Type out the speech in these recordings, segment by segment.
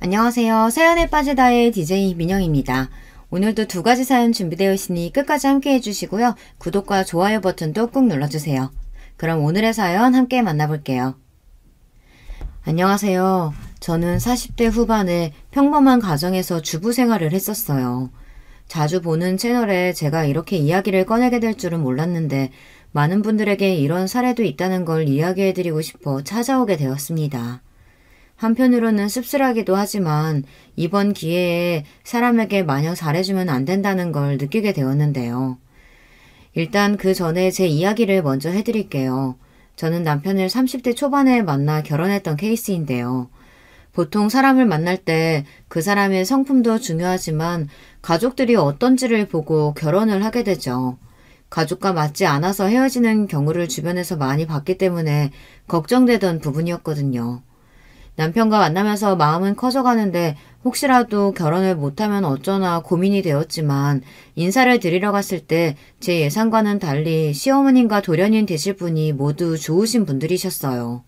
안녕하세요. 사연에 빠지다의 DJ 민영입니다. 오늘도 두 가지 사연 준비되어 있으니 끝까지 함께 해주시고요. 구독과 좋아요 버튼도 꾹 눌러주세요. 그럼 오늘의 사연 함께 만나볼게요. 안녕하세요. 저는 40대 후반에 평범한 가정에서 주부 생활을 했었어요. 자주 보는 채널에 제가 이렇게 이야기를 꺼내게 될 줄은 몰랐는데 많은 분들에게 이런 사례도 있다는 걸 이야기해드리고 싶어 찾아오게 되었습니다. 한편으로는 씁쓸하기도 하지만 이번 기회에 사람에게 마냥 잘해주면 안 된다는 걸 느끼게 되었는데요. 일단 그 전에 제 이야기를 먼저 해드릴게요. 저는 남편을 30대 초반에 만나 결혼했던 케이스인데요. 보통 사람을 만날 때 그 사람의 성품도 중요하지만 가족들이 어떤지를 보고 결혼을 하게 되죠. 가족과 맞지 않아서 헤어지는 경우를 주변에서 많이 봤기 때문에 걱정되던 부분이었거든요. 남편과 만나면서 마음은 커져가는데 혹시라도 결혼을 못하면 어쩌나 고민이 되었지만 인사를 드리러 갔을 때 제 예상과는 달리 시어머님과 돌연인 되실 분이 모두 좋으신 분들이셨어요.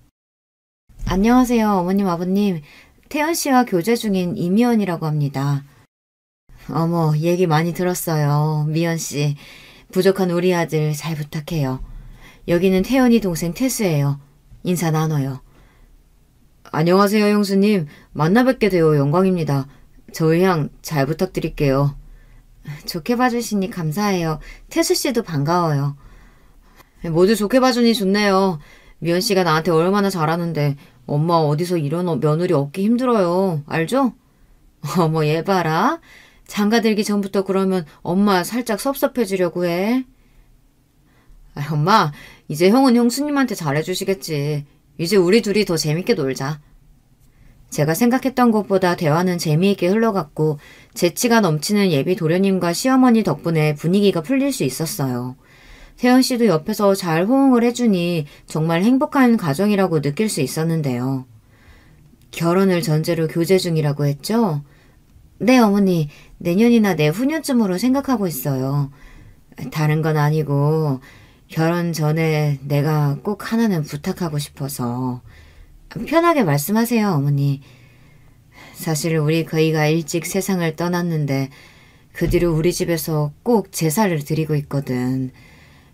안녕하세요, 어머님, 아버님. 태연 씨와 교제 중인 이미연이라고 합니다. 어머, 얘기 많이 들었어요. 미연 씨. 부족한 우리 아들 잘 부탁해요. 여기는 태연이 동생 태수예요. 인사 나눠요. 안녕하세요, 형수님. 만나 뵙게 되어 영광입니다. 저희 향 잘 부탁드릴게요. 좋게 봐주시니 감사해요. 태수 씨도 반가워요. 모두 좋게 봐주니 좋네요. 미연 씨가 나한테 얼마나 잘하는데 엄마 어디서 이런 며느리 얻기 힘들어요. 알죠? 어머, 얘 봐라. 장가 들기 전부터 그러면 엄마 살짝 섭섭해지려고 해. 엄마, 이제 형은 형수님한테 잘해주시겠지. 이제 우리 둘이 더 재밌게 놀자. 제가 생각했던 것보다 대화는 재미있게 흘러갔고 재치가 넘치는 예비 도련님과 시어머니 덕분에 분위기가 풀릴 수 있었어요. 태연 씨도 옆에서 잘 호응을 해주니 정말 행복한 가정이라고 느낄 수 있었는데요. 결혼을 전제로 교제 중이라고 했죠? 네, 어머니. 내년이나 내후년쯤으로 생각하고 있어요. 다른 건 아니고 결혼 전에 내가 꼭 하나는 부탁하고 싶어서. 편하게 말씀하세요, 어머니. 사실 우리 거의가 일찍 세상을 떠났는데 그 뒤로 우리 집에서 꼭 제사를 드리고 있거든.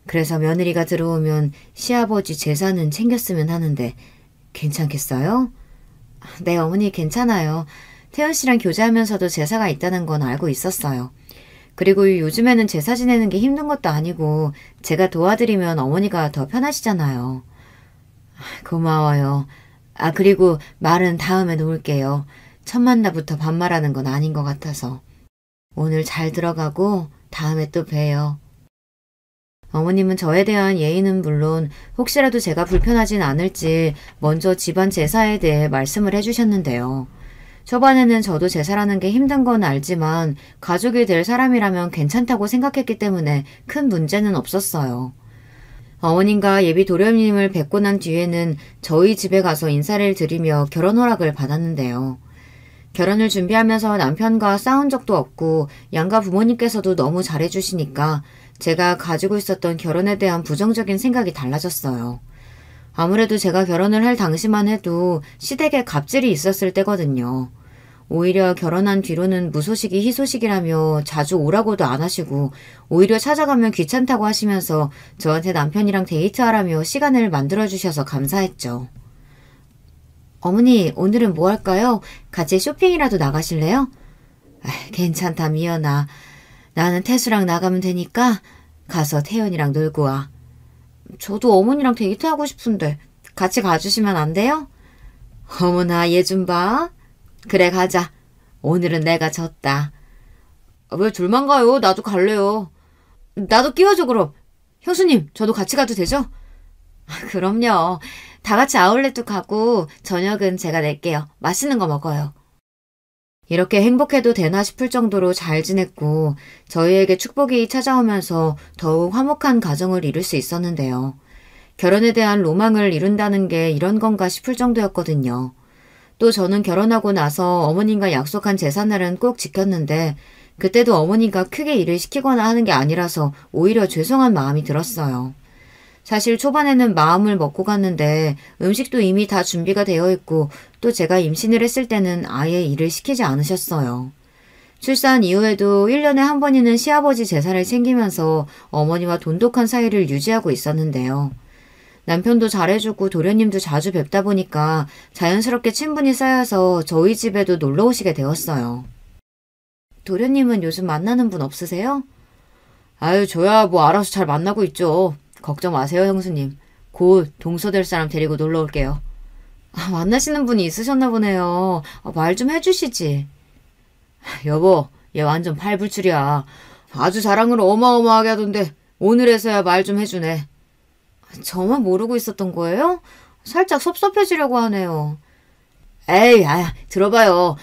그래서 며느리가 들어오면 시아버지 제사는 챙겼으면 하는데 괜찮겠어요? 네, 어머니 괜찮아요. 태연 씨랑 교제하면서도 제사가 있다는 건 알고 있었어요. 그리고 요즘에는 제사 지내는 게 힘든 것도 아니고 제가 도와드리면 어머니가 더 편하시잖아요. 고마워요. 그리고 말은 다음에 놓을게요. 첫 만나부터 반말하는 건 아닌 것 같아서. 오늘 잘 들어가고 다음에 또 봬요. 어머님은 저에 대한 예의는 물론 혹시라도 제가 불편하진 않을지 먼저 집안 제사에 대해 말씀을 해주셨는데요. 초반에는 저도 제사라는 게 힘든 건 알지만 가족이 될 사람이라면 괜찮다고 생각했기 때문에 큰 문제는 없었어요. 어머님과 예비 도련님을 뵙고 난 뒤에는 저희 집에 가서 인사를 드리며 결혼 허락을 받았는데요. 결혼을 준비하면서 남편과 싸운 적도 없고 양가 부모님께서도 너무 잘해주시니까 제가 가지고 있었던 결혼에 대한 부정적인 생각이 달라졌어요. 아무래도 제가 결혼을 할 당시만 해도 시댁에 갑질이 있었을 때거든요. 오히려 결혼한 뒤로는 무소식이 희소식이라며 자주 오라고도 안 하시고 오히려 찾아가면 귀찮다고 하시면서 저한테 남편이랑 데이트하라며 시간을 만들어주셔서 감사했죠. 어머니, 오늘은 뭐 할까요? 같이 쇼핑이라도 나가실래요? 괜찮다, 미연아. 나는 태수랑 나가면 되니까 가서 태연이랑 놀고 와. 저도 어머니랑 데이트하고 싶은데 같이 가주시면 안 돼요? 어머나, 얘 좀 봐. 그래, 가자. 오늘은 내가 졌다. 왜 둘만 가요? 나도 갈래요. 나도 끼워줘, 그럼. 형수님, 저도 같이 가도 되죠? 그럼요. 다 같이 아울렛도 가고 저녁은 제가 낼게요. 맛있는 거 먹어요. 이렇게 행복해도 되나 싶을 정도로 잘 지냈고 저희에게 축복이 찾아오면서 더욱 화목한 가정을 이룰 수 있었는데요. 결혼에 대한 로망을 이룬다는 게 이런 건가 싶을 정도였거든요. 또 저는 결혼하고 나서 어머님과 약속한 제삿날은 꼭 지켰는데 그때도 어머니가 크게 일을 시키거나 하는 게 아니라서 오히려 죄송한 마음이 들었어요. 사실 초반에는 마음을 먹고 갔는데 음식도 이미 다 준비가 되어 있고 또 제가 임신을 했을 때는 아예 일을 시키지 않으셨어요. 출산 이후에도 1년에 한 번이는 시아버지 제사를 챙기면서 어머니와 돈독한 사이를 유지하고 있었는데요. 남편도 잘해주고 도련님도 자주 뵙다 보니까 자연스럽게 친분이 쌓여서 저희 집에도 놀러 오시게 되었어요. 도련님은 요즘 만나는 분 없으세요? 아유, 저야 뭐 알아서 잘 만나고 있죠. 걱정 마세요, 형수님. 곧 동서 될 사람 데리고 놀러 올게요. 만나시는 분이 있으셨나 보네요. 말 좀 해주시지. 여보, 얘 완전 팔불출이야. 아주 자랑을 어마어마하게 하던데 오늘에서야 말 좀 해주네. 저만 모르고 있었던 거예요? 살짝 섭섭해지려고 하네요. 에이, 들어봐요.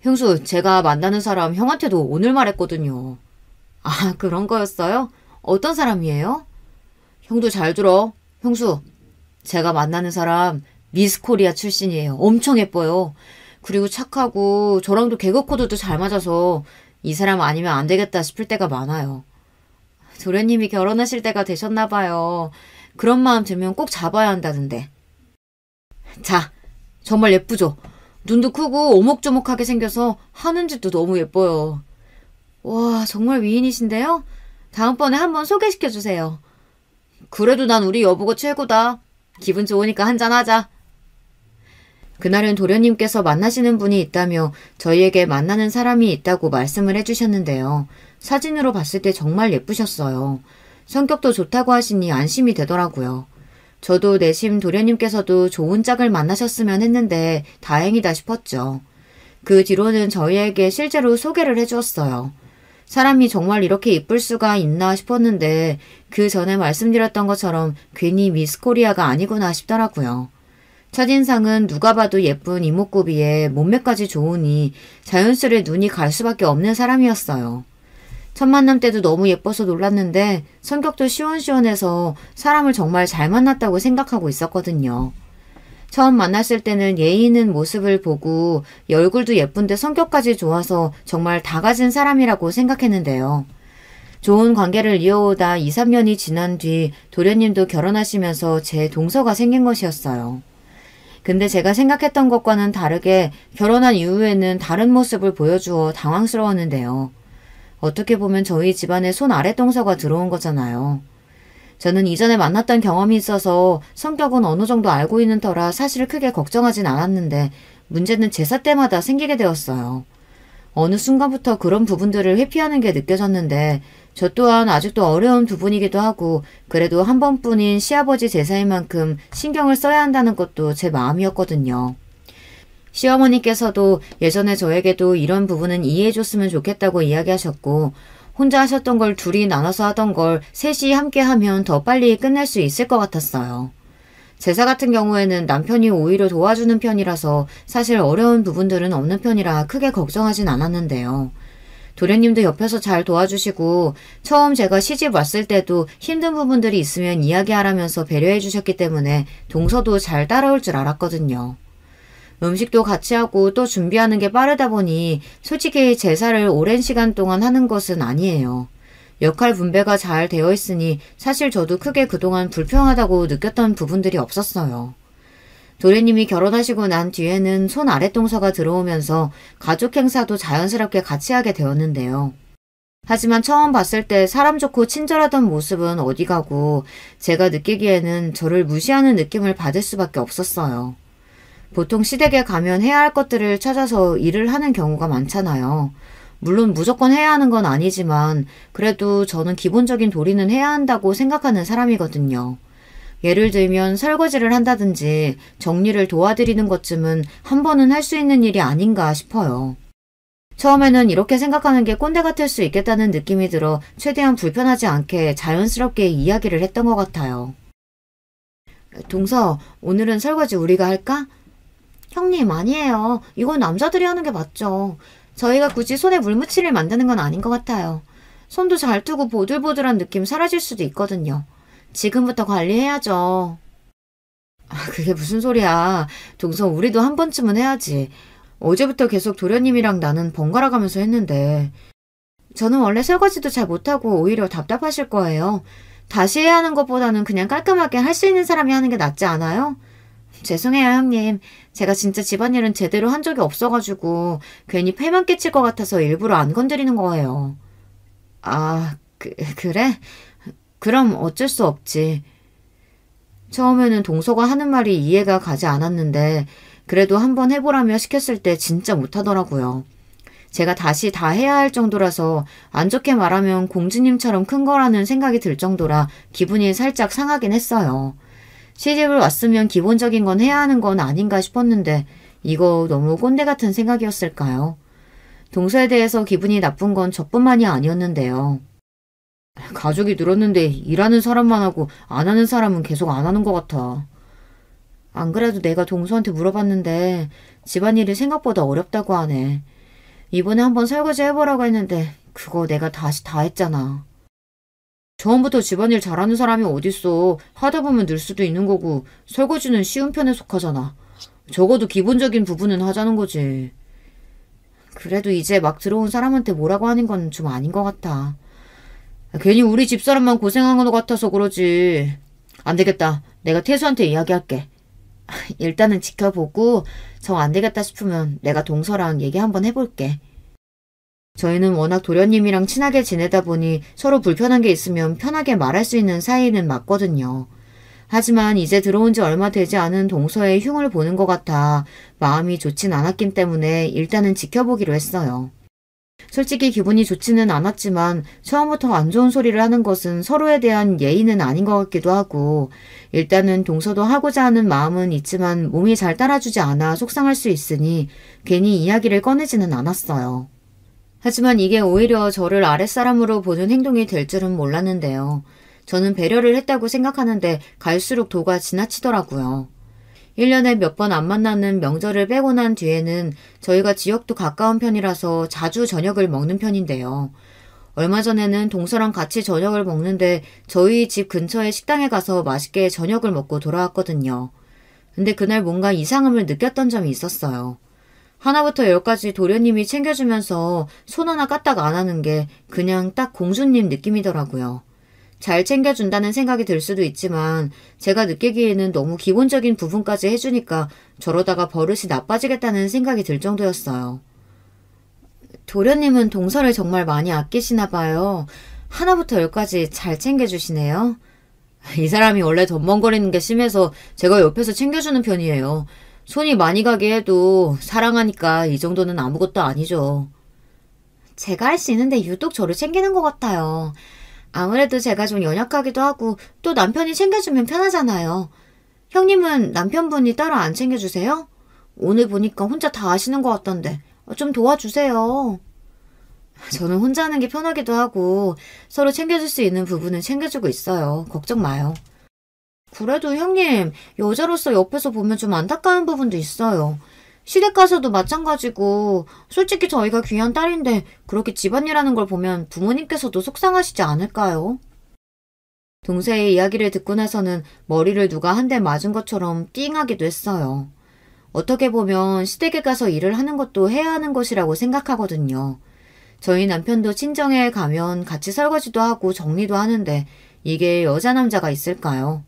형수, 제가 만나는 사람 형한테도 오늘 말했거든요. 아, 그런 거였어요? 어떤 사람이에요? 형도 잘 들어. 형수, 제가 만나는 사람 미스 코리아 출신이에요. 엄청 예뻐요. 그리고 착하고 저랑도 개그 코드도 잘 맞아서 이 사람 아니면 안 되겠다 싶을 때가 많아요. 도련님이 결혼하실 때가 되셨나 봐요. 그런 마음 들면 꼭 잡아야 한다던데. 자, 정말 예쁘죠? 눈도 크고 오목조목하게 생겨서 하는 짓도 너무 예뻐요. 와, 정말 미인이신데요? 다음번에 한번 소개시켜주세요. 그래도 난 우리 여보가 최고다. 기분 좋으니까 한잔하자. 그날은 도련님께서 만나시는 분이 있다며 저희에게 만나는 사람이 있다고 말씀을 해주셨는데요. 사진으로 봤을 때 정말 예쁘셨어요. 성격도 좋다고 하시니 안심이 되더라고요. 저도 내심 도련님께서도 좋은 짝을 만나셨으면 했는데 다행이다 싶었죠. 그 뒤로는 저희에게 실제로 소개를 해주었어요. 사람이 정말 이렇게 이쁠 수가 있나 싶었는데 그 전에 말씀드렸던 것처럼 괜히 미스코리아가 아니구나 싶더라고요. 첫인상은 누가 봐도 예쁜 이목구비에 몸매까지 좋으니 자연스레 눈이 갈 수밖에 없는 사람이었어요. 첫 만남 때도 너무 예뻐서 놀랐는데 성격도 시원시원해서 사람을 정말 잘 만났다고 생각하고 있었거든요. 처음 만났을 때는 예의 있는 모습을 보고 얼굴도 예쁜데 성격까지 좋아서 정말 다 가진 사람이라고 생각했는데요. 좋은 관계를 이어오다 2, 3년이 지난 뒤 도련님도 결혼하시면서 제 동서가 생긴 것이었어요. 근데 제가 생각했던 것과는 다르게 결혼한 이후에는 다른 모습을 보여주어 당황스러웠는데요. 어떻게 보면 저희 집안에 손 아래 동서가 들어온 거잖아요. 저는 이전에 만났던 경험이 있어서 성격은 어느 정도 알고 있는 터라 사실 크게 걱정하진 않았는데 문제는 제사 때마다 생기게 되었어요. 어느 순간부터 그런 부분들을 회피하는 게 느껴졌는데 저 또한 아직도 어려운 부분이기도 하고 그래도 한 번뿐인 시아버지 제사인 만큼 신경을 써야 한다는 것도 제 마음이었거든요. 시어머니께서도 예전에 저에게도 이런 부분은 이해해줬으면 좋겠다고 이야기하셨고 혼자 하셨던 걸 둘이 나눠서 하던 걸 셋이 함께 하면 더 빨리 끝낼 수 있을 것 같았어요. 제사 같은 경우에는 남편이 오히려 도와주는 편이라서 사실 어려운 부분들은 없는 편이라 크게 걱정하진 않았는데요. 도련님도 옆에서 잘 도와주시고 처음 제가 시집 왔을 때도 힘든 부분들이 있으면 이야기하라면서 배려해 주셨기 때문에 동서도 잘 따라올 줄 알았거든요. 음식도 같이 하고 또 준비하는 게 빠르다 보니 솔직히 제사를 오랜 시간 동안 하는 것은 아니에요. 역할 분배가 잘 되어 있으니 사실 저도 크게 그동안 불평하다고 느꼈던 부분들이 없었어요. 도련님이 결혼하시고 난 뒤에는 손 아랫동서가 들어오면서 가족 행사도 자연스럽게 같이 하게 되었는데요. 하지만 처음 봤을 때 사람 좋고 친절하던 모습은 어디 가고 제가 느끼기에는 저를 무시하는 느낌을 받을 수밖에 없었어요. 보통 시댁에 가면 해야 할 것들을 찾아서 일을 하는 경우가 많잖아요. 물론 무조건 해야 하는 건 아니지만 그래도 저는 기본적인 도리는 해야 한다고 생각하는 사람이거든요. 예를 들면 설거지를 한다든지 정리를 도와드리는 것쯤은 한 번은 할 수 있는 일이 아닌가 싶어요. 처음에는 이렇게 생각하는 게 꼰대 같을 수 있겠다는 느낌이 들어 최대한 불편하지 않게 자연스럽게 이야기를 했던 것 같아요. 동서, 오늘은 설거지 우리가 할까? 형님, 아니에요. 이건 남자들이 하는 게 맞죠. 저희가 굳이 손에 물 묻히를 만드는 건 아닌 것 같아요. 손도 잘 트고 보들보들한 느낌 사라질 수도 있거든요. 지금부터 관리해야죠. 그게 무슨 소리야. 동서, 우리도 한 번쯤은 해야지. 어제부터 계속 도련님이랑 나는 번갈아 가면서 했는데 저는 원래 설거지도 잘 못하고 오히려 답답하실 거예요. 다시 해야 하는 것보다는 그냥 깔끔하게 할 수 있는 사람이 하는 게 낫지 않아요? 죄송해요, 형님. 제가 진짜 집안일은 제대로 한 적이 없어가지고 괜히 폐만 끼칠 것 같아서 일부러 안 건드리는 거예요. 아, 그래? 그럼 어쩔 수 없지. 처음에는 동서가 하는 말이 이해가 가지 않았는데 그래도 한번 해보라며 시켰을 때 진짜 못하더라고요. 제가 다시 다 해야 할 정도라서 안 좋게 말하면 공주님처럼 큰 거라는 생각이 들 정도라 기분이 살짝 상하긴 했어요. 시집을 왔으면 기본적인 건 해야 하는 건 아닌가 싶었는데 이거 너무 꼰대 같은 생각이었을까요? 동서에 대해서 기분이 나쁜 건 저뿐만이 아니었는데요. 가족이 늘었는데 일하는 사람만 하고 안 하는 사람은 계속 안 하는 것 같아. 안 그래도 내가 동서한테 물어봤는데 집안일이 생각보다 어렵다고 하네. 이번에 한번 설거지 해보라고 했는데 그거 내가 다시 다 했잖아. 처음부터 집안일 잘하는 사람이 어딨어. 하다 보면 늘 수도 있는 거고 설거지는 쉬운 편에 속하잖아. 적어도 기본적인 부분은 하자는 거지. 그래도 이제 막 들어온 사람한테 뭐라고 하는 건 좀 아닌 것 같아. 괜히 우리 집사람만 고생한 것 같아서 그러지. 안 되겠다. 내가 태수한테 이야기할게. 일단은 지켜보고 정 안 되겠다 싶으면 내가 동서랑 얘기 한번 해볼게. 저희는 워낙 도련님이랑 친하게 지내다 보니 서로 불편한 게 있으면 편하게 말할 수 있는 사이는 맞거든요. 하지만 이제 들어온 지 얼마 되지 않은 동서의 흉을 보는 것 같아 마음이 좋진 않았기 때문에 일단은 지켜보기로 했어요. 솔직히 기분이 좋지는 않았지만 처음부터 안 좋은 소리를 하는 것은 서로에 대한 예의는 아닌 것 같기도 하고 일단은 동서도 하고자 하는 마음은 있지만 몸이 잘 따라주지 않아 속상할 수 있으니 괜히 이야기를 꺼내지는 않았어요. 하지만 이게 오히려 저를 아랫사람으로 보는 행동이 될 줄은 몰랐는데요. 저는 배려를 했다고 생각하는데 갈수록 도가 지나치더라고요. 1년에 몇 번 안 만나는 명절을 빼고 난 뒤에는 저희가 지역도 가까운 편이라서 자주 저녁을 먹는 편인데요. 얼마 전에는 동서랑 같이 저녁을 먹는데 저희 집 근처의 식당에 가서 맛있게 저녁을 먹고 돌아왔거든요. 근데 그날 뭔가 이상함을 느꼈던 점이 있었어요. 하나부터 열까지 도련님이 챙겨주면서 손 하나 까딱 안 하는 게 그냥 딱 공주님 느낌이더라고요. 잘 챙겨준다는 생각이 들 수도 있지만 제가 느끼기에는 너무 기본적인 부분까지 해주니까 저러다가 버릇이 나빠지겠다는 생각이 들 정도였어요. 도련님은 동서를 정말 많이 아끼시나 봐요. 하나부터 열까지 잘 챙겨주시네요. 이 사람이 원래 덤벙거리는 게 심해서 제가 옆에서 챙겨주는 편이에요. 손이 많이 가게 해도 사랑하니까 이 정도는 아무것도 아니죠. 제가 할 수 있는데 유독 저를 챙기는 것 같아요. 아무래도 제가 좀 연약하기도 하고 또 남편이 챙겨주면 편하잖아요. 형님은 남편분이 따로 안 챙겨주세요? 오늘 보니까 혼자 다 하시는 것 같던데 좀 도와주세요. 저는 혼자 하는 게 편하기도 하고 서로 챙겨줄 수 있는 부분은 챙겨주고 있어요. 걱정 마요. 그래도 형님, 여자로서 옆에서 보면 좀 안타까운 부분도 있어요. 시댁 가서도 마찬가지고 솔직히 저희가 귀한 딸인데 그렇게 집안일하는 걸 보면 부모님께서도 속상하시지 않을까요? 동생의 이야기를 듣고 나서는 머리를 누가 한 대 맞은 것처럼 띵하기도 했어요. 어떻게 보면 시댁에 가서 일을 하는 것도 해야 하는 것이라고 생각하거든요. 저희 남편도 친정에 가면 같이 설거지도 하고 정리도 하는데 이게 여자 남자가 있을까요?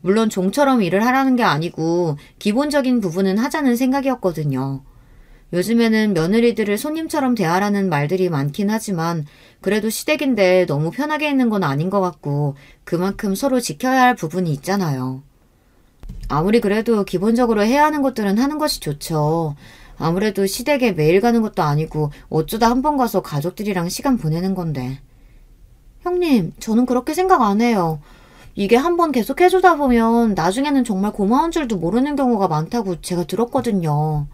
물론 종처럼 일을 하라는 게 아니고 기본적인 부분은 하자는 생각이었거든요. 요즘에는 며느리들을 손님처럼 대하라는 말들이 많긴 하지만 그래도 시댁인데 너무 편하게 있는 건 아닌 것 같고 그만큼 서로 지켜야 할 부분이 있잖아요. 아무리 그래도 기본적으로 해야 하는 것들은 하는 것이 좋죠. 아무래도 시댁에 매일 가는 것도 아니고 어쩌다 한 번 가서 가족들이랑 시간 보내는 건데. 형님, 저는 그렇게 생각 안 해요. 이게 한 번 계속 해주다 보면 나중에는 정말 고마운 줄도 모르는 경우가 많다고 제가 들었거든요.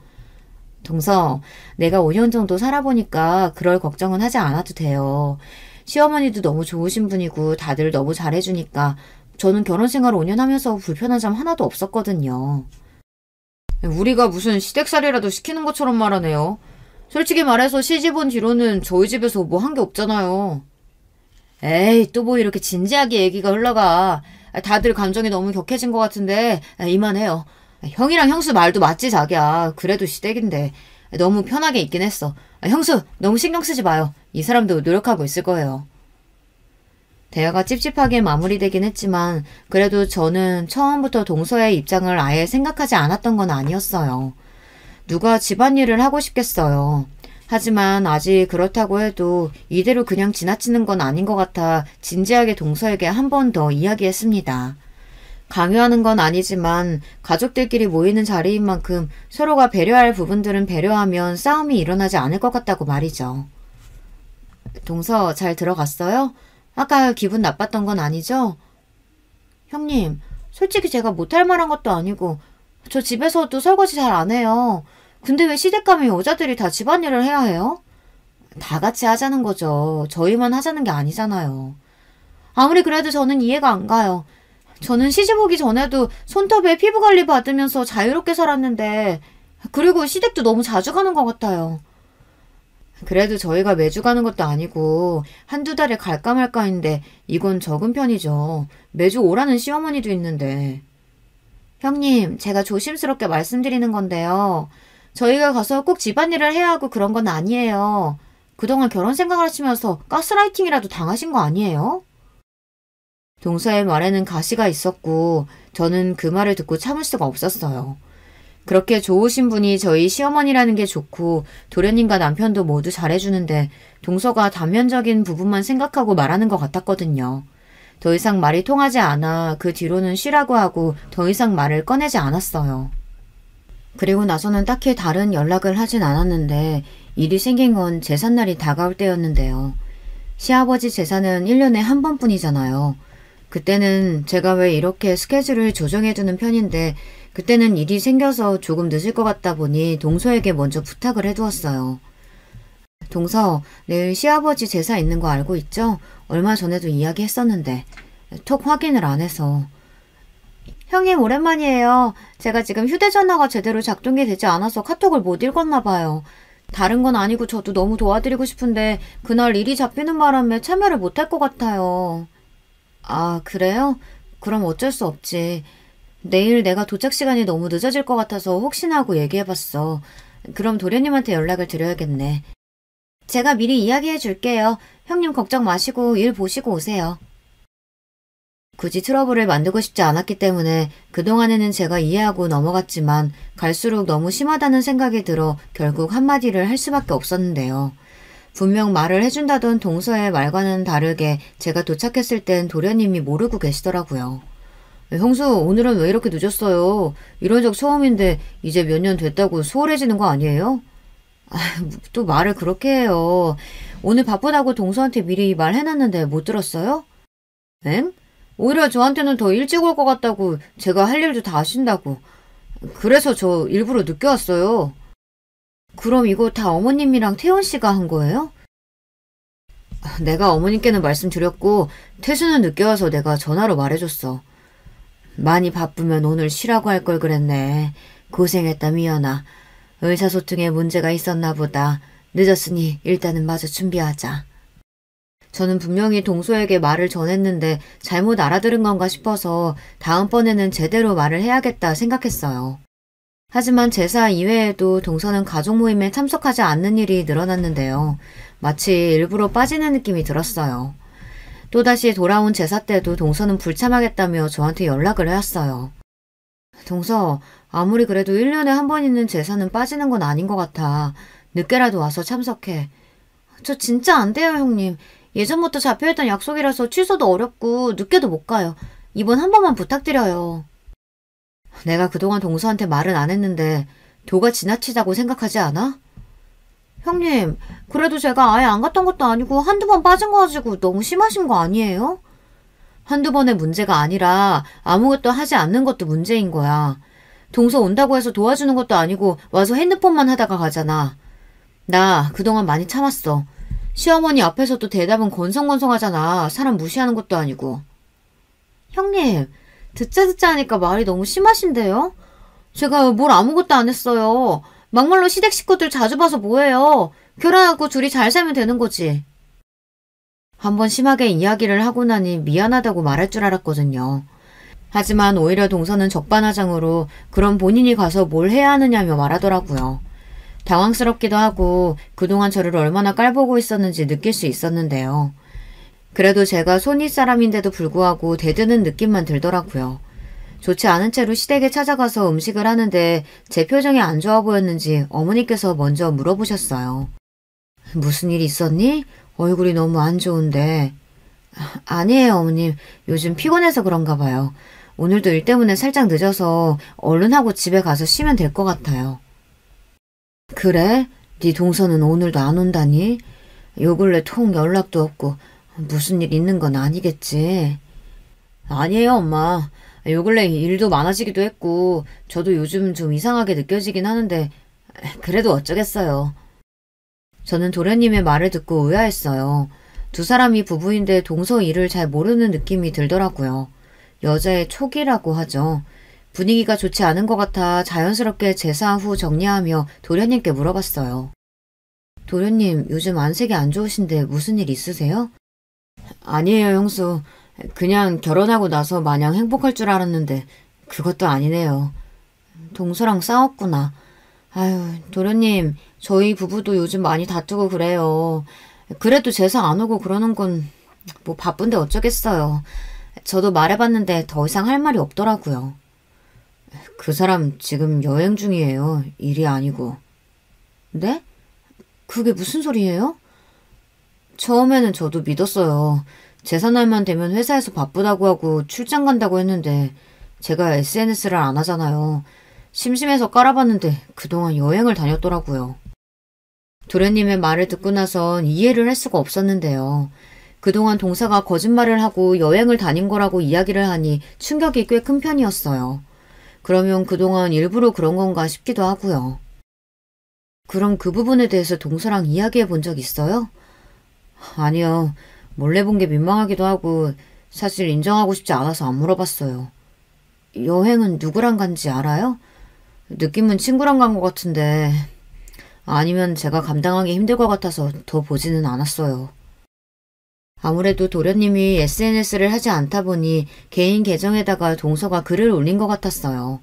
동서, 내가 5년 정도 살아보니까 그럴 걱정은 하지 않아도 돼요. 시어머니도 너무 좋으신 분이고 다들 너무 잘해주니까 저는 결혼생활 5년 하면서 불편한 점 하나도 없었거든요. 우리가 무슨 시댁살이라도 시키는 것처럼 말하네요. 솔직히 말해서 시집 온 뒤로는 저희 집에서 뭐 한 게 없잖아요. 에이, 또 뭐 이렇게 진지하게 얘기가 흘러가. 다들 감정이 너무 격해진 것 같은데 이만해요. 형이랑 형수 말도 맞지 자기야. 그래도 시댁인데 너무 편하게 있긴 했어. 형수 너무 신경 쓰지 마요. 이 사람도 노력하고 있을 거예요. 대화가 찝찝하게 마무리되긴 했지만 그래도 저는 처음부터 동서의 입장을 아예 생각하지 않았던 건 아니었어요. 누가 집안일을 하고 싶겠어요. 하지만 아직 그렇다고 해도 이대로 그냥 지나치는 건 아닌 것 같아 진지하게 동서에게 한 번 더 이야기했습니다. 강요하는 건 아니지만 가족들끼리 모이는 자리인 만큼 서로가 배려할 부분들은 배려하면 싸움이 일어나지 않을 것 같다고 말이죠. 동서 잘 들어갔어요? 아까 기분 나빴던 건 아니죠? 형님, 솔직히 제가 못할 만한 것도 아니고 저 집에서도 설거지 잘 안 해요. 근데 왜 시댁 가면 여자들이 다 집안일을 해야 해요? 다 같이 하자는 거죠. 저희만 하자는 게 아니잖아요. 아무리 그래도 저는 이해가 안 가요. 저는 시집 오기 전에도 손톱에 피부관리 받으면서 자유롭게 살았는데 그리고 시댁도 너무 자주 가는 것 같아요. 그래도 저희가 매주 가는 것도 아니고 한두 달에 갈까 말까인데 이건 적은 편이죠. 매주 오라는 시어머니도 있는데. 형님, 제가 조심스럽게 말씀드리는 건데요. 저희가 가서 꼭 집안일을 해야 하고 그런 건 아니에요. 그동안 결혼 생각을 하시면서 가스라이팅이라도 당하신 거 아니에요? 동서의 말에는 가시가 있었고 저는 그 말을 듣고 참을 수가 없었어요. 그렇게 좋으신 분이 저희 시어머니라는 게 좋고 도련님과 남편도 모두 잘해주는데 동서가 단면적인 부분만 생각하고 말하는 것 같았거든요. 더 이상 말이 통하지 않아 그 뒤로는 쉬라고 하고 더 이상 말을 꺼내지 않았어요. 그리고 나서는 딱히 다른 연락을 하진 않았는데 일이 생긴 건 제삿날이 다가올 때였는데요. 시아버지 제사는 1년에 한 번뿐이잖아요. 그때는 제가 왜 이렇게 스케줄을 조정해두는 편인데 그때는 일이 생겨서 조금 늦을 것 같다 보니 동서에게 먼저 부탁을 해두었어요. 동서, 내일 시아버지 제사 있는 거 알고 있죠? 얼마 전에도 이야기했었는데 톡 확인을 안 해서. 형님 오랜만이에요. 제가 지금 휴대전화가 제대로 작동이 되지 않아서 카톡을 못 읽었나 봐요. 다른 건 아니고 저도 너무 도와드리고 싶은데 그날 일이 잡히는 바람에 참여를 못할 것 같아요. 아, 그래요? 그럼 어쩔 수 없지. 내일 내가 도착 시간이 너무 늦어질 것 같아서 혹시나 하고 얘기해봤어. 그럼 도련님한테 연락을 드려야겠네. 제가 미리 이야기해 줄게요. 형님 걱정 마시고 일 보시고 오세요. 굳이 트러블을 만들고 싶지 않았기 때문에 그동안에는 제가 이해하고 넘어갔지만 갈수록 너무 심하다는 생각이 들어 결국 한마디를 할 수밖에 없었는데요. 분명 말을 해준다던 동서의 말과는 다르게 제가 도착했을 땐 도련님이 모르고 계시더라고요. 형수, 오늘은 왜 이렇게 늦었어요? 이런 적 처음인데 이제 몇 년 됐다고 소홀해지는 거 아니에요? 아, 또 말을 그렇게 해요. 오늘 바쁘다고 동서한테 미리 말해놨는데 못 들었어요? 엥? 오히려 저한테는 더 일찍 올 것 같다고 제가 할 일도 다 하신다고. 그래서 저 일부러 늦게 왔어요. 그럼 이거 다 어머님이랑 태원 씨가 한 거예요? 내가 어머님께는 말씀드렸고 태수는 늦게 와서 내가 전화로 말해줬어. 많이 바쁘면 오늘 쉬라고 할 걸 그랬네. 고생했다 미연아. 의사소통에 문제가 있었나 보다. 늦었으니 일단은 마저 준비하자. 저는 분명히 동서에게 말을 전했는데 잘못 알아들은 건가 싶어서 다음번에는 제대로 말을 해야겠다 생각했어요. 하지만 제사 이외에도 동서는 가족 모임에 참석하지 않는 일이 늘어났는데요. 마치 일부러 빠지는 느낌이 들었어요. 또다시 돌아온 제사 때도 동서는 불참하겠다며 저한테 연락을 해왔어요. 동서, 아무리 그래도 1년에 한 번 있는 제사는 빠지는 건 아닌 것 같아. 늦게라도 와서 참석해. 저 진짜 안 돼요, 형님. 예전부터 잡혀있던 약속이라서 취소도 어렵고 늦게도 못 가요. 이번 한 번만 부탁드려요. 내가 그동안 동서한테 말은 안 했는데 도가 지나치다고 생각하지 않아? 형님, 그래도 제가 아예 안 갔던 것도 아니고 한두 번 빠진 거 가지고 너무 심하신 거 아니에요? 한두 번의 문제가 아니라 아무것도 하지 않는 것도 문제인 거야. 동서 온다고 해서 도와주는 것도 아니고 와서 핸드폰만 하다가 가잖아. 나 그동안 많이 참았어. 시어머니 앞에서도 대답은 건성건성하잖아. 사람 무시하는 것도 아니고. 형님, 듣자 하니까 말이 너무 심하신데요? 제가 뭘 아무것도 안 했어요. 막말로 시댁 식구들 자주 봐서 뭐해요. 결혼하고 둘이 잘 살면 되는 거지. 한번 심하게 이야기를 하고 나니 미안하다고 말할 줄 알았거든요. 하지만 오히려 동서는 적반하장으로 그럼 본인이 가서 뭘 해야 하느냐며 말하더라고요. 당황스럽기도 하고 그동안 저를 얼마나 깔보고 있었는지 느낄 수 있었는데요. 그래도 제가 손윗 사람인데도 불구하고 대드는 느낌만 들더라고요. 좋지 않은 채로 시댁에 찾아가서 음식을 하는데 제 표정이 안 좋아 보였는지 어머니께서 먼저 물어보셨어요. 무슨 일 있었니? 얼굴이 너무 안 좋은데. 아니에요, 어머님. 요즘 피곤해서 그런가 봐요. 오늘도 일 때문에 살짝 늦어서 얼른 하고 집에 가서 쉬면 될 것 같아요. 그래? 네 동서는 오늘도 안 온다니? 요 근래 통 연락도 없고 무슨 일 있는 건 아니겠지? 아니에요, 엄마. 요 근래 일도 많아지기도 했고 저도 요즘 좀 이상하게 느껴지긴 하는데 그래도 어쩌겠어요. 저는 도련님의 말을 듣고 의아했어요. 두 사람이 부부인데 동서 일을 잘 모르는 느낌이 들더라고요. 여자의 촉이라고 하죠. 분위기가 좋지 않은 것 같아 자연스럽게 제사 후 정리하며 도련님께 물어봤어요. 도련님, 요즘 안색이 안 좋으신데 무슨 일 있으세요? 아니에요, 형수. 그냥 결혼하고 나서 마냥 행복할 줄 알았는데 그것도 아니네요. 동서랑 싸웠구나. 아유, 도련님, 저희 부부도 요즘 많이 다투고 그래요. 그래도 제사 안 오고 그러는 건 뭐 바쁜데 어쩌겠어요. 저도 말해봤는데 더 이상 할 말이 없더라고요. 그 사람 지금 여행 중이에요. 일이 아니고. 네? 그게 무슨 소리예요? 처음에는 저도 믿었어요. 제사날만 되면 회사에서 바쁘다고 하고 출장 간다고 했는데 제가 SNS를 안 하잖아요. 심심해서 깔아봤는데 그동안 여행을 다녔더라고요. 도련님의 말을 듣고 나선 이해를 할 수가 없었는데요. 그동안 동사가 거짓말을 하고 여행을 다닌 거라고 이야기를 하니 충격이 꽤 큰 편이었어요. 그러면 그동안 일부러 그런 건가 싶기도 하고요. 그럼 그 부분에 대해서 동서랑 이야기해 본 적 있어요? 아니요. 몰래 본 게 민망하기도 하고 사실 인정하고 싶지 않아서 안 물어봤어요. 여행은 누구랑 간지 알아요? 느낌은 친구랑 간 것 같은데 아니면 제가 감당하기 힘들 것 같아서 더 보지는 않았어요. 아무래도 도련님이 SNS를 하지 않다 보니 개인 계정에다가 동서가 글을 올린 것 같았어요.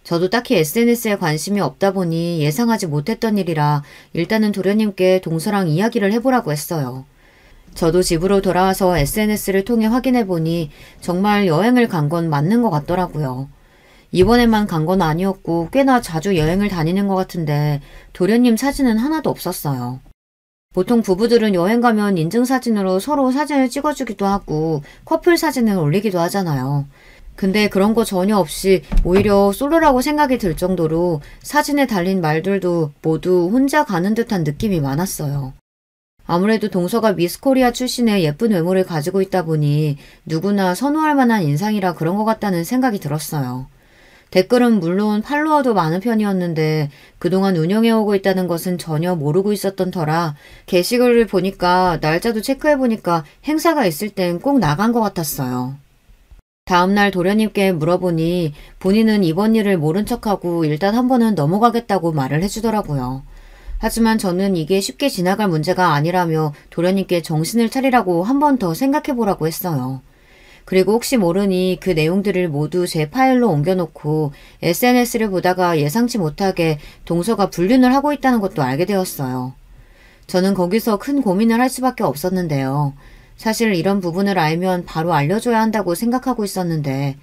저도 딱히 SNS에 관심이 없다 보니 예상하지 못했던 일이라 일단은 도련님께 동서랑 이야기를 해보라고 했어요. 저도 집으로 돌아와서 SNS를 통해 확인해보니 정말 여행을 간 건 맞는 것 같더라고요. 이번에만 간 건 아니었고 꽤나 자주 여행을 다니는 것 같은데 도련님 사진은 하나도 없었어요. 보통 부부들은 여행 가면 인증사진으로 서로 사진을 찍어주기도 하고 커플 사진을 올리기도 하잖아요. 근데 그런 거 전혀 없이 오히려 솔로라고 생각이 들 정도로 사진에 달린 말들도 모두 혼자 가는 듯한 느낌이 많았어요. 아무래도 동서가 미스코리아 출신의 예쁜 외모를 가지고 있다 보니 누구나 선호할 만한 인상이라 그런 것 같다는 생각이 들었어요. 댓글은 물론 팔로워도 많은 편이었는데 그동안 운영해오고 있다는 것은 전혀 모르고 있었던 터라 게시글을 보니까 날짜도 체크해보니까 행사가 있을 땐 꼭 나간 것 같았어요. 다음날 도련님께 물어보니 본인은 이번 일을 모른 척하고 일단 한 번은 넘어가겠다고 말을 해주더라고요. 하지만 저는 이게 쉽게 지나갈 문제가 아니라며 도련님께 정신을 차리라고 한 번 더 생각해보라고 했어요. 그리고 혹시 모르니 그 내용들을 모두 제 파일로 옮겨놓고 SNS를 보다가 예상치 못하게 동서가 불륜을 하고 있다는 것도 알게 되었어요. 저는 거기서 큰 고민을 할 수밖에 없었는데요. 사실 이런 부분을 알면 바로 알려줘야 한다고 생각하고 있었는데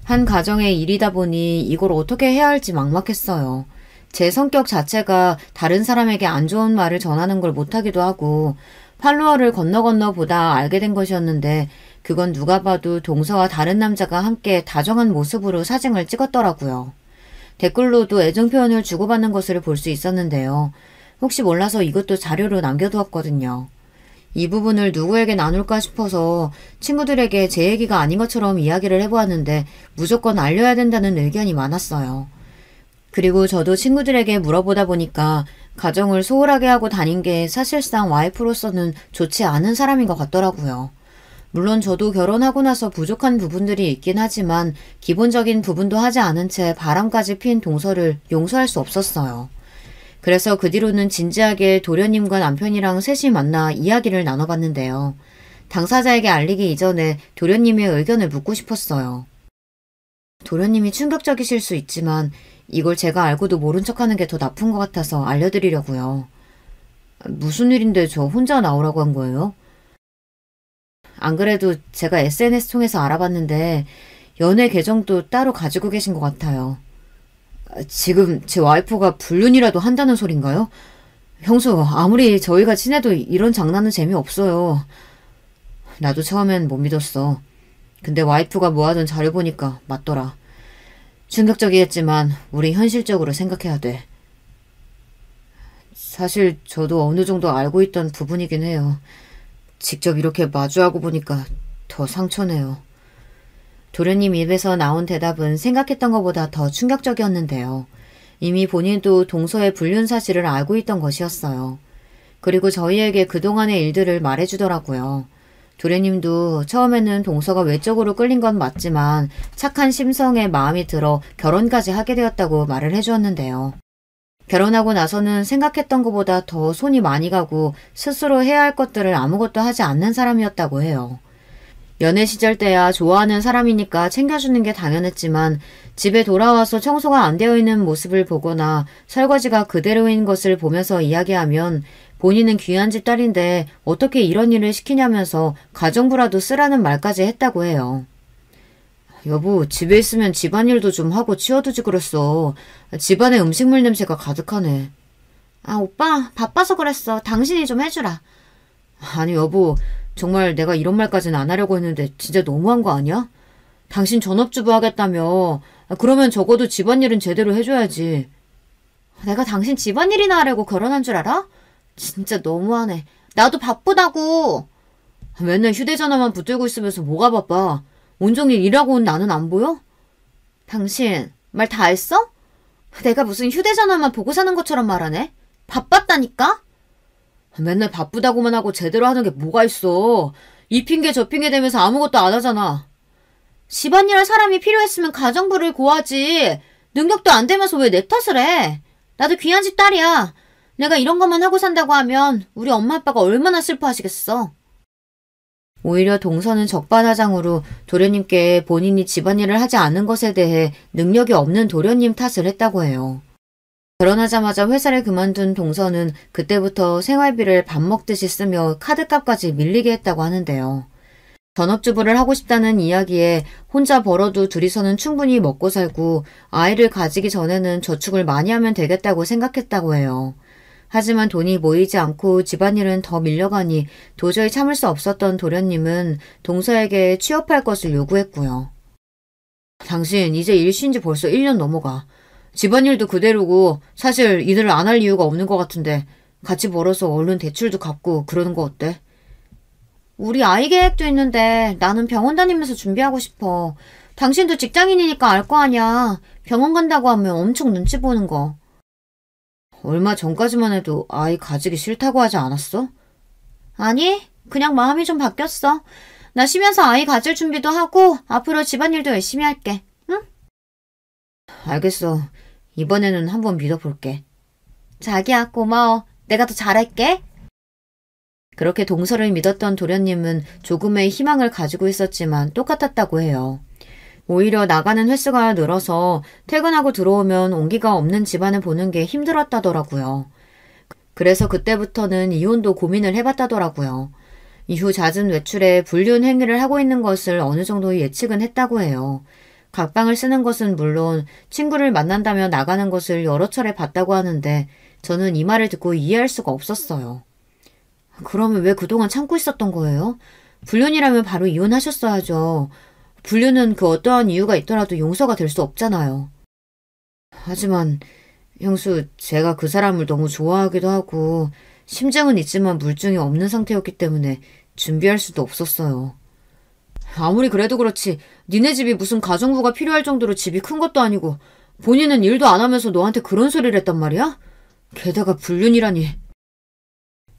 한 가정의 일이다 보니 이걸 어떻게 해야 할지 막막했어요. 제 성격 자체가 다른 사람에게 안 좋은 말을 전하는 걸 못하기도 하고 팔로워를 건너 보다 알게 된 것이었는데 그건 누가 봐도 동서와 다른 남자가 함께 다정한 모습으로 사진을 찍었더라고요. 댓글로도 애정 표현을 주고받는 것을 볼 수 있었는데요. 혹시 몰라서 이것도 자료로 남겨두었거든요. 이 부분을 누구에게 나눌까 싶어서 친구들에게 제 얘기가 아닌 것처럼 이야기를 해보았는데 무조건 알려야 된다는 의견이 많았어요. 그리고 저도 친구들에게 물어보다 보니까 가정을 소홀하게 하고 다닌 게 사실상 와이프로서는 좋지 않은 사람인 것 같더라고요. 물론 저도 결혼하고 나서 부족한 부분들이 있긴 하지만 기본적인 부분도 하지 않은 채 바람까지 핀 동서를 용서할 수 없었어요. 그래서 그 뒤로는 진지하게 도련님과 남편이랑 셋이 만나 이야기를 나눠봤는데요. 당사자에게 알리기 이전에 도련님의 의견을 묻고 싶었어요. 도련님이 충격적이실 수 있지만 이걸 제가 알고도 모른 척하는 게 더 나쁜 것 같아서 알려드리려고요. 무슨 일인데 저 혼자 나오라고 한 거예요? 안 그래도 제가 SNS 통해서 알아봤는데 연애 계정도 따로 가지고 계신 것 같아요. 지금 제 와이프가 불륜이라도 한다는 소린가요? 형수, 아무리 저희가 친해도 이런 장난은 재미없어요. 나도 처음엔 못 믿었어. 근데 와이프가 모아둔 자료 보니까 맞더라. 충격적이겠지만 우리 현실적으로 생각해야 돼. 사실 저도 어느 정도 알고 있던 부분이긴 해요. 직접 이렇게 마주하고 보니까 더 상처네요. 도련님 입에서 나온 대답은 생각했던 것보다 더 충격적이었는데요. 이미 본인도 동서의 불륜 사실을 알고 있던 것이었어요. 그리고 저희에게 그동안의 일들을 말해주더라고요. 도련님도 처음에는 동서가 외적으로 끌린 건 맞지만 착한 심성에 마음이 들어 결혼까지 하게 되었다고 말을 해주었는데요. 결혼하고 나서는 생각했던 것보다 더 손이 많이 가고 스스로 해야 할 것들을 아무것도 하지 않는 사람이었다고 해요. 연애 시절 때야 좋아하는 사람이니까 챙겨주는 게 당연했지만 집에 돌아와서 청소가 안 되어 있는 모습을 보거나 설거지가 그대로인 것을 보면서 이야기하면 본인은 귀한 집 딸인데 어떻게 이런 일을 시키냐면서 가정부라도 쓰라는 말까지 했다고 해요. 여보, 집에 있으면 집안일도 좀 하고 치워두지 그랬어. 집안에 음식물 냄새가 가득하네. 아, 오빠 바빠서 그랬어. 당신이 좀 해주라. 아니 여보, 정말 내가 이런 말까지는 안 하려고 했는데 진짜 너무한 거 아니야? 당신 전업주부 하겠다며. 그러면 적어도 집안일은 제대로 해줘야지. 내가 당신 집안일이나 하려고 결혼한 줄 알아? 진짜 너무하네. 나도 바쁘다고. 맨날 휴대전화만 붙들고 있으면서 뭐가 바빠? 온종일 일하고 온 나는 안 보여? 당신 말 다 했어? 내가 무슨 휴대전화만 보고 사는 것처럼 말하네? 바빴다니까? 맨날 바쁘다고만 하고 제대로 하는 게 뭐가 있어. 이 핑계 저 핑계 대면서 아무것도 안 하잖아. 집안일 할 사람이 필요했으면 가정부를 구하지. 능력도 안 되면서 왜 내 탓을 해? 나도 귀한 집 딸이야. 내가 이런 것만 하고 산다고 하면 우리 엄마 아빠가 얼마나 슬퍼하시겠어. 오히려 동서는 적반하장으로 도련님께 본인이 집안일을 하지 않은 것에 대해 능력이 없는 도련님 탓을 했다고 해요. 결혼하자마자 회사를 그만둔 동서는 그때부터 생활비를 밥 먹듯이 쓰며 카드값까지 밀리게 했다고 하는데요. 전업주부를 하고 싶다는 이야기에 혼자 벌어도 둘이서는 충분히 먹고 살고 아이를 가지기 전에는 저축을 많이 하면 되겠다고 생각했다고 해요. 하지만 돈이 모이지 않고 집안일은 더 밀려가니 도저히 참을 수 없었던 도련님은 동서에게 취업할 것을 요구했고요. 당신 이제 일 쉰 지 벌써 1년 넘어가. 집안일도 그대로고 사실 일을 안 할 이유가 없는 것 같은데 같이 벌어서 얼른 대출도 갚고 그러는 거 어때? 우리 아이 계획도 있는데 나는 병원 다니면서 준비하고 싶어. 당신도 직장인이니까 알 거 아냐. 병원 간다고 하면 엄청 눈치 보는 거. 얼마 전까지만 해도 아이 가지기 싫다고 하지 않았어? 아니, 그냥 마음이 좀 바뀌었어. 나 쉬면서 아이 가질 준비도 하고 앞으로 집안일도 열심히 할게. 응? 알겠어. 이번에는 한번 믿어볼게. 자기야, 고마워. 내가 더 잘할게. 그렇게 동서를 믿었던 도련님은 조금의 희망을 가지고 있었지만 똑같았다고 해요. 오히려 나가는 횟수가 늘어서 퇴근하고 들어오면 온기가 없는 집안을 보는 게 힘들었다더라고요. 그래서 그때부터는 이혼도 고민을 해봤다더라고요. 이후 잦은 외출에 불륜 행위를 하고 있는 것을 어느 정도 예측은 했다고 해요. 각방을 쓰는 것은 물론 친구를 만난다며 나가는 것을 여러 차례 봤다고 하는데 저는 이 말을 듣고 이해할 수가 없었어요. 그러면 왜 그동안 참고 있었던 거예요? 불륜이라면 바로 이혼하셨어야죠. 불륜은 그 어떠한 이유가 있더라도 용서가 될 수 없잖아요. 하지만 형수, 제가 그 사람을 너무 좋아하기도 하고 심증은 있지만 물증이 없는 상태였기 때문에 준비할 수도 없었어요. 아무리 그래도 그렇지 니네 집이 무슨 가정부가 필요할 정도로 집이 큰 것도 아니고 본인은 일도 안 하면서 너한테 그런 소리를 했단 말이야? 게다가 불륜이라니.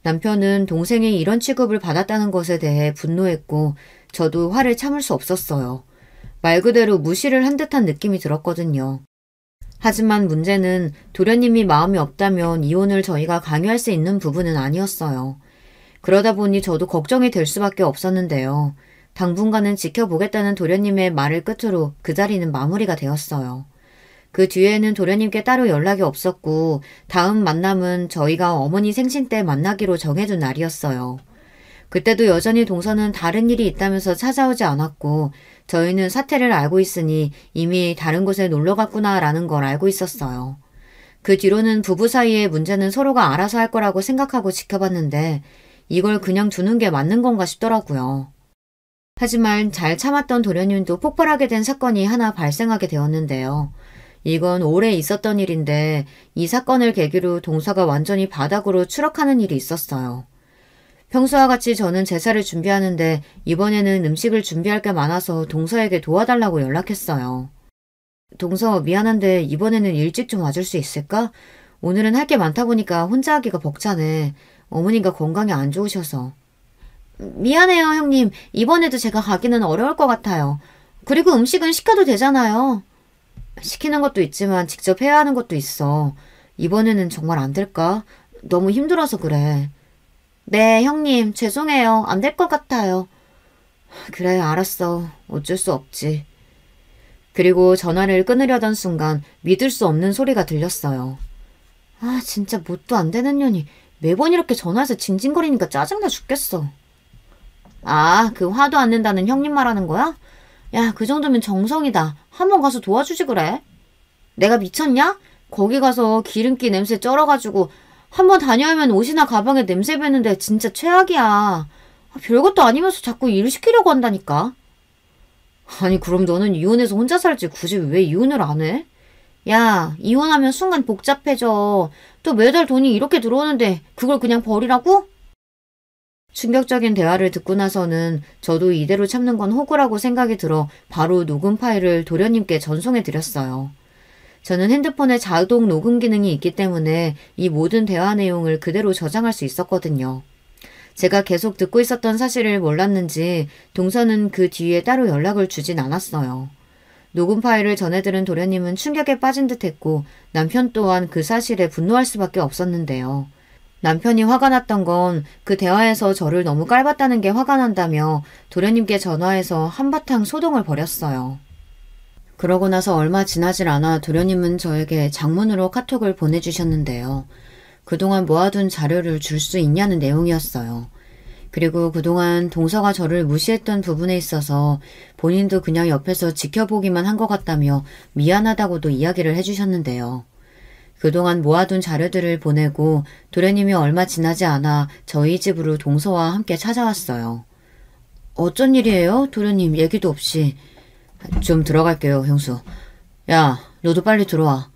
남편은 동생이 이런 취급을 받았다는 것에 대해 분노했고 저도 화를 참을 수 없었어요. 말 그대로 무시를 한 듯한 느낌이 들었거든요. 하지만 문제는 도련님이 마음이 없다면 이혼을 저희가 강요할 수 있는 부분은 아니었어요. 그러다 보니 저도 걱정이 될 수밖에 없었는데요. 당분간은 지켜보겠다는 도련님의 말을 끝으로 그 자리는 마무리가 되었어요. 그 뒤에는 도련님께 따로 연락이 없었고 다음 만남은 저희가 어머니 생신 때 만나기로 정해둔 날이었어요. 그때도 여전히 동서는 다른 일이 있다면서 찾아오지 않았고 저희는 사태를 알고 있으니 이미 다른 곳에 놀러 갔구나라는 걸 알고 있었어요. 그 뒤로는 부부 사이의 문제는 서로가 알아서 할 거라고 생각하고 지켜봤는데 이걸 그냥 두는 게 맞는 건가 싶더라고요. 하지만 잘 참았던 도련님도 폭발하게 된 사건이 하나 발생하게 되었는데요. 이건 오래 있었던 일인데 이 사건을 계기로 동서가 완전히 바닥으로 추락하는 일이 있었어요. 평소와 같이 저는 제사를 준비하는데 이번에는 음식을 준비할 게 많아서 동서에게 도와달라고 연락했어요. 동서 미안한데 이번에는 일찍 좀 와줄 수 있을까? 오늘은 할 게 많다 보니까 혼자 하기가 벅차네. 어머니가 건강이 안 좋으셔서. 미안해요 형님. 이번에도 제가 가기는 어려울 것 같아요. 그리고 음식은 시켜도 되잖아요. 시키는 것도 있지만 직접 해야 하는 것도 있어. 이번에는 정말 안 될까? 너무 힘들어서 그래. 네, 형님. 죄송해요. 안 될 것 같아요. 그래, 알았어. 어쩔 수 없지. 그리고 전화를 끊으려던 순간 믿을 수 없는 소리가 들렸어요. 아, 진짜 뭣도 안 되는 년이 매번 이렇게 전화해서 징징거리니까 짜증나 죽겠어. 아, 그 화도 안 낸다는 형님 말하는 거야? 야, 그 정도면 정성이다. 한번 가서 도와주지 그래. 내가 미쳤냐? 거기 가서 기름기 냄새 쩔어가지고 한번 다녀오면 옷이나 가방에 냄새 배는데 진짜 최악이야. 별것도 아니면서 자꾸 일 시키려고 한다니까. 아니 그럼 너는 이혼해서 혼자 살지 굳이 왜 이혼을 안 해? 야, 이혼하면 순간 복잡해져. 또 매달 돈이 이렇게 들어오는데 그걸 그냥 버리라고? 충격적인 대화를 듣고 나서는 저도 이대로 참는 건 호구라고 생각이 들어 바로 녹음 파일을 도련님께 전송해 드렸어요. 저는 핸드폰에 자동 녹음 기능이 있기 때문에 이 모든 대화 내용을 그대로 저장할 수 있었거든요. 제가 계속 듣고 있었던 사실을 몰랐는지 동서는 그 뒤에 따로 연락을 주진 않았어요. 녹음 파일을 전해들은 도련님은 충격에 빠진 듯했고 남편 또한 그 사실에 분노할 수밖에 없었는데요. 남편이 화가 났던 건 그 대화에서 저를 너무 깔봤다는 게 화가 난다며 도련님께 전화해서 한바탕 소동을 벌였어요. 그러고 나서 얼마 지나질 않아 도련님은 저에게 장문으로 카톡을 보내주셨는데요. 그동안 모아둔 자료를 줄 수 있냐는 내용이었어요. 그리고 그동안 동서가 저를 무시했던 부분에 있어서 본인도 그냥 옆에서 지켜보기만 한 것 같다며 미안하다고도 이야기를 해주셨는데요. 그동안 모아둔 자료들을 보내고 도련님이 얼마 지나지 않아 저희 집으로 동서와 함께 찾아왔어요. 어쩐 일이에요? 도련님 얘기도 없이. 좀 들어갈게요, 형수. 야, 너도 빨리 들어와.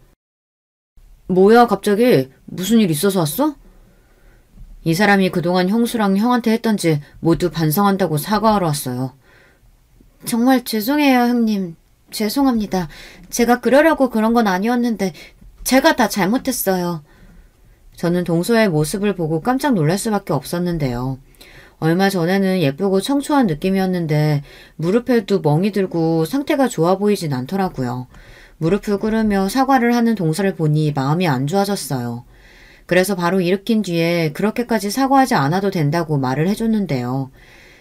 뭐야, 갑자기? 무슨 일 있어서 왔어? 이 사람이 그동안 형수랑 형한테 했던지 모두 반성한다고 사과하러 왔어요. 정말 죄송해요, 형님. 죄송합니다. 제가 그러려고 그런 건 아니었는데 제가 다 잘못했어요. 저는 동서의 모습을 보고 깜짝 놀랄 수밖에 없었는데요. 얼마 전에는 예쁘고 청초한 느낌이었는데 무릎에도 멍이 들고 상태가 좋아 보이진 않더라고요. 무릎을 꿇으며 사과를 하는 동서를 보니 마음이 안 좋아졌어요. 그래서 바로 일으킨 뒤에 그렇게까지 사과하지 않아도 된다고 말을 해줬는데요.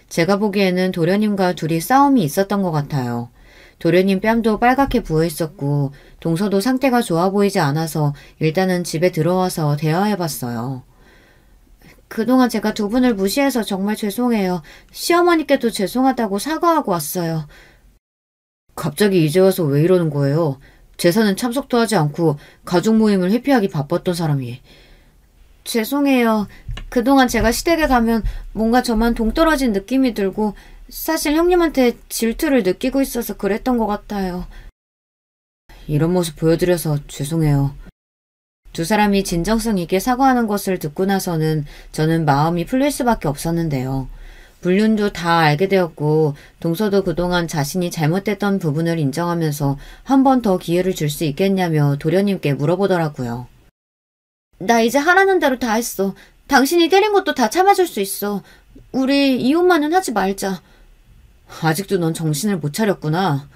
제가 보기에는 도련님과 둘이 싸움이 있었던 것 같아요. 도련님 뺨도 빨갛게 부어있었고 동서도 상태가 좋아 보이지 않아서 일단은 집에 들어와서 대화해봤어요. 그동안 제가 두 분을 무시해서 정말 죄송해요. 시어머니께도 죄송하다고 사과하고 왔어요. 갑자기 이제 와서 왜 이러는 거예요? 제사는 참석도 하지 않고 가족 모임을 회피하기 바빴던 사람이. 죄송해요. 그동안 제가 시댁에 가면 뭔가 저만 동떨어진 느낌이 들고 사실 형님한테 질투를 느끼고 있어서 그랬던 것 같아요. 이런 모습 보여드려서 죄송해요. 두 사람이 진정성 있게 사과하는 것을 듣고 나서는 저는 마음이 풀릴 수밖에 없었는데요. 불륜도 다 알게 되었고 동서도 그동안 자신이 잘못됐던 부분을 인정하면서 한 번 더 기회를 줄 수 있겠냐며 도련님께 물어보더라고요. 나 이제 하라는 대로 다 했어. 당신이 때린 것도 다 참아줄 수 있어. 우리 이혼만은 하지 말자. 아직도 넌 정신을 못 차렸구나.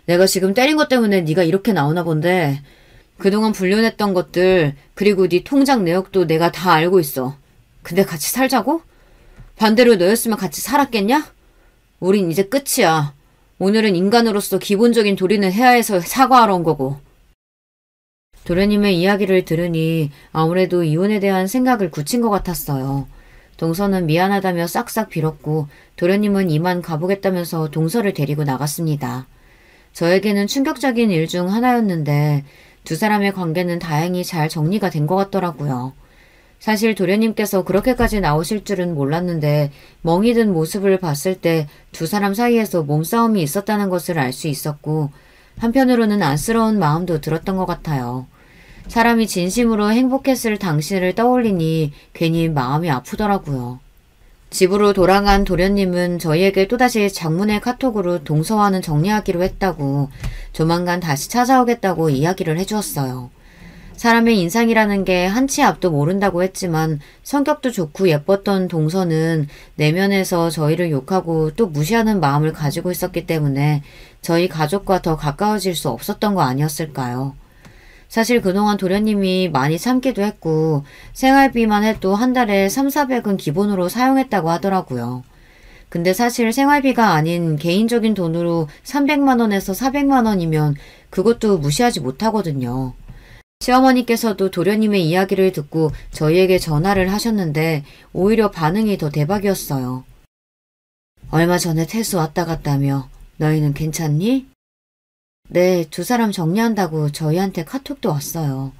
내가 지금 때린 것 때문에 네가 이렇게 나오나 본데 그동안 불륜했던 것들 그리고 네 통장 내역도 내가 다 알고 있어. 근데 같이 살자고? 반대로 너였으면 같이 살았겠냐? 우린 이제 끝이야. 오늘은 인간으로서 기본적인 도리는 해야 해서 사과하러 온 거고. 도련님의 이야기를 들으니 아무래도 이혼에 대한 생각을 굳힌 것 같았어요. 동서는 미안하다며 싹싹 빌었고 도련님은 이만 가보겠다면서 동서를 데리고 나갔습니다. 저에게는 충격적인 일 중 하나였는데 두 사람의 관계는 다행히 잘 정리가 된 것 같더라고요. 사실 도련님께서 그렇게까지 나오실 줄은 몰랐는데 멍이 든 모습을 봤을 때 두 사람 사이에서 몸싸움이 있었다는 것을 알 수 있었고 한편으로는 안쓰러운 마음도 들었던 것 같아요. 사람이 진심으로 행복했을 당신을 떠올리니 괜히 마음이 아프더라고요. 집으로 돌아간 도련님은 저희에게 또다시 장문의 카톡으로 동서와는 정리하기로 했다고 조만간 다시 찾아오겠다고 이야기를 해주었어요. 사람의 인상이라는 게 한치 앞도 모른다고 했지만 성격도 좋고 예뻤던 동서는 내면에서 저희를 욕하고 또 무시하는 마음을 가지고 있었기 때문에 저희 가족과 더 가까워질 수 없었던 거 아니었을까요? 사실 그동안 도련님이 많이 참기도 했고 생활비만 해도 한 달에 3,400은 기본으로 사용했다고 하더라고요. 근데 사실 생활비가 아닌 개인적인 돈으로 300만 원에서 400만 원이면 그것도 무시하지 못하거든요. 시어머니께서도 도련님의 이야기를 듣고 저희에게 전화를 하셨는데 오히려 반응이 더 대박이었어요. 얼마 전에 태수 왔다 갔다며 너희는 괜찮니? 네, 두 사람 정리한다고 저희한테 카톡도 왔어요.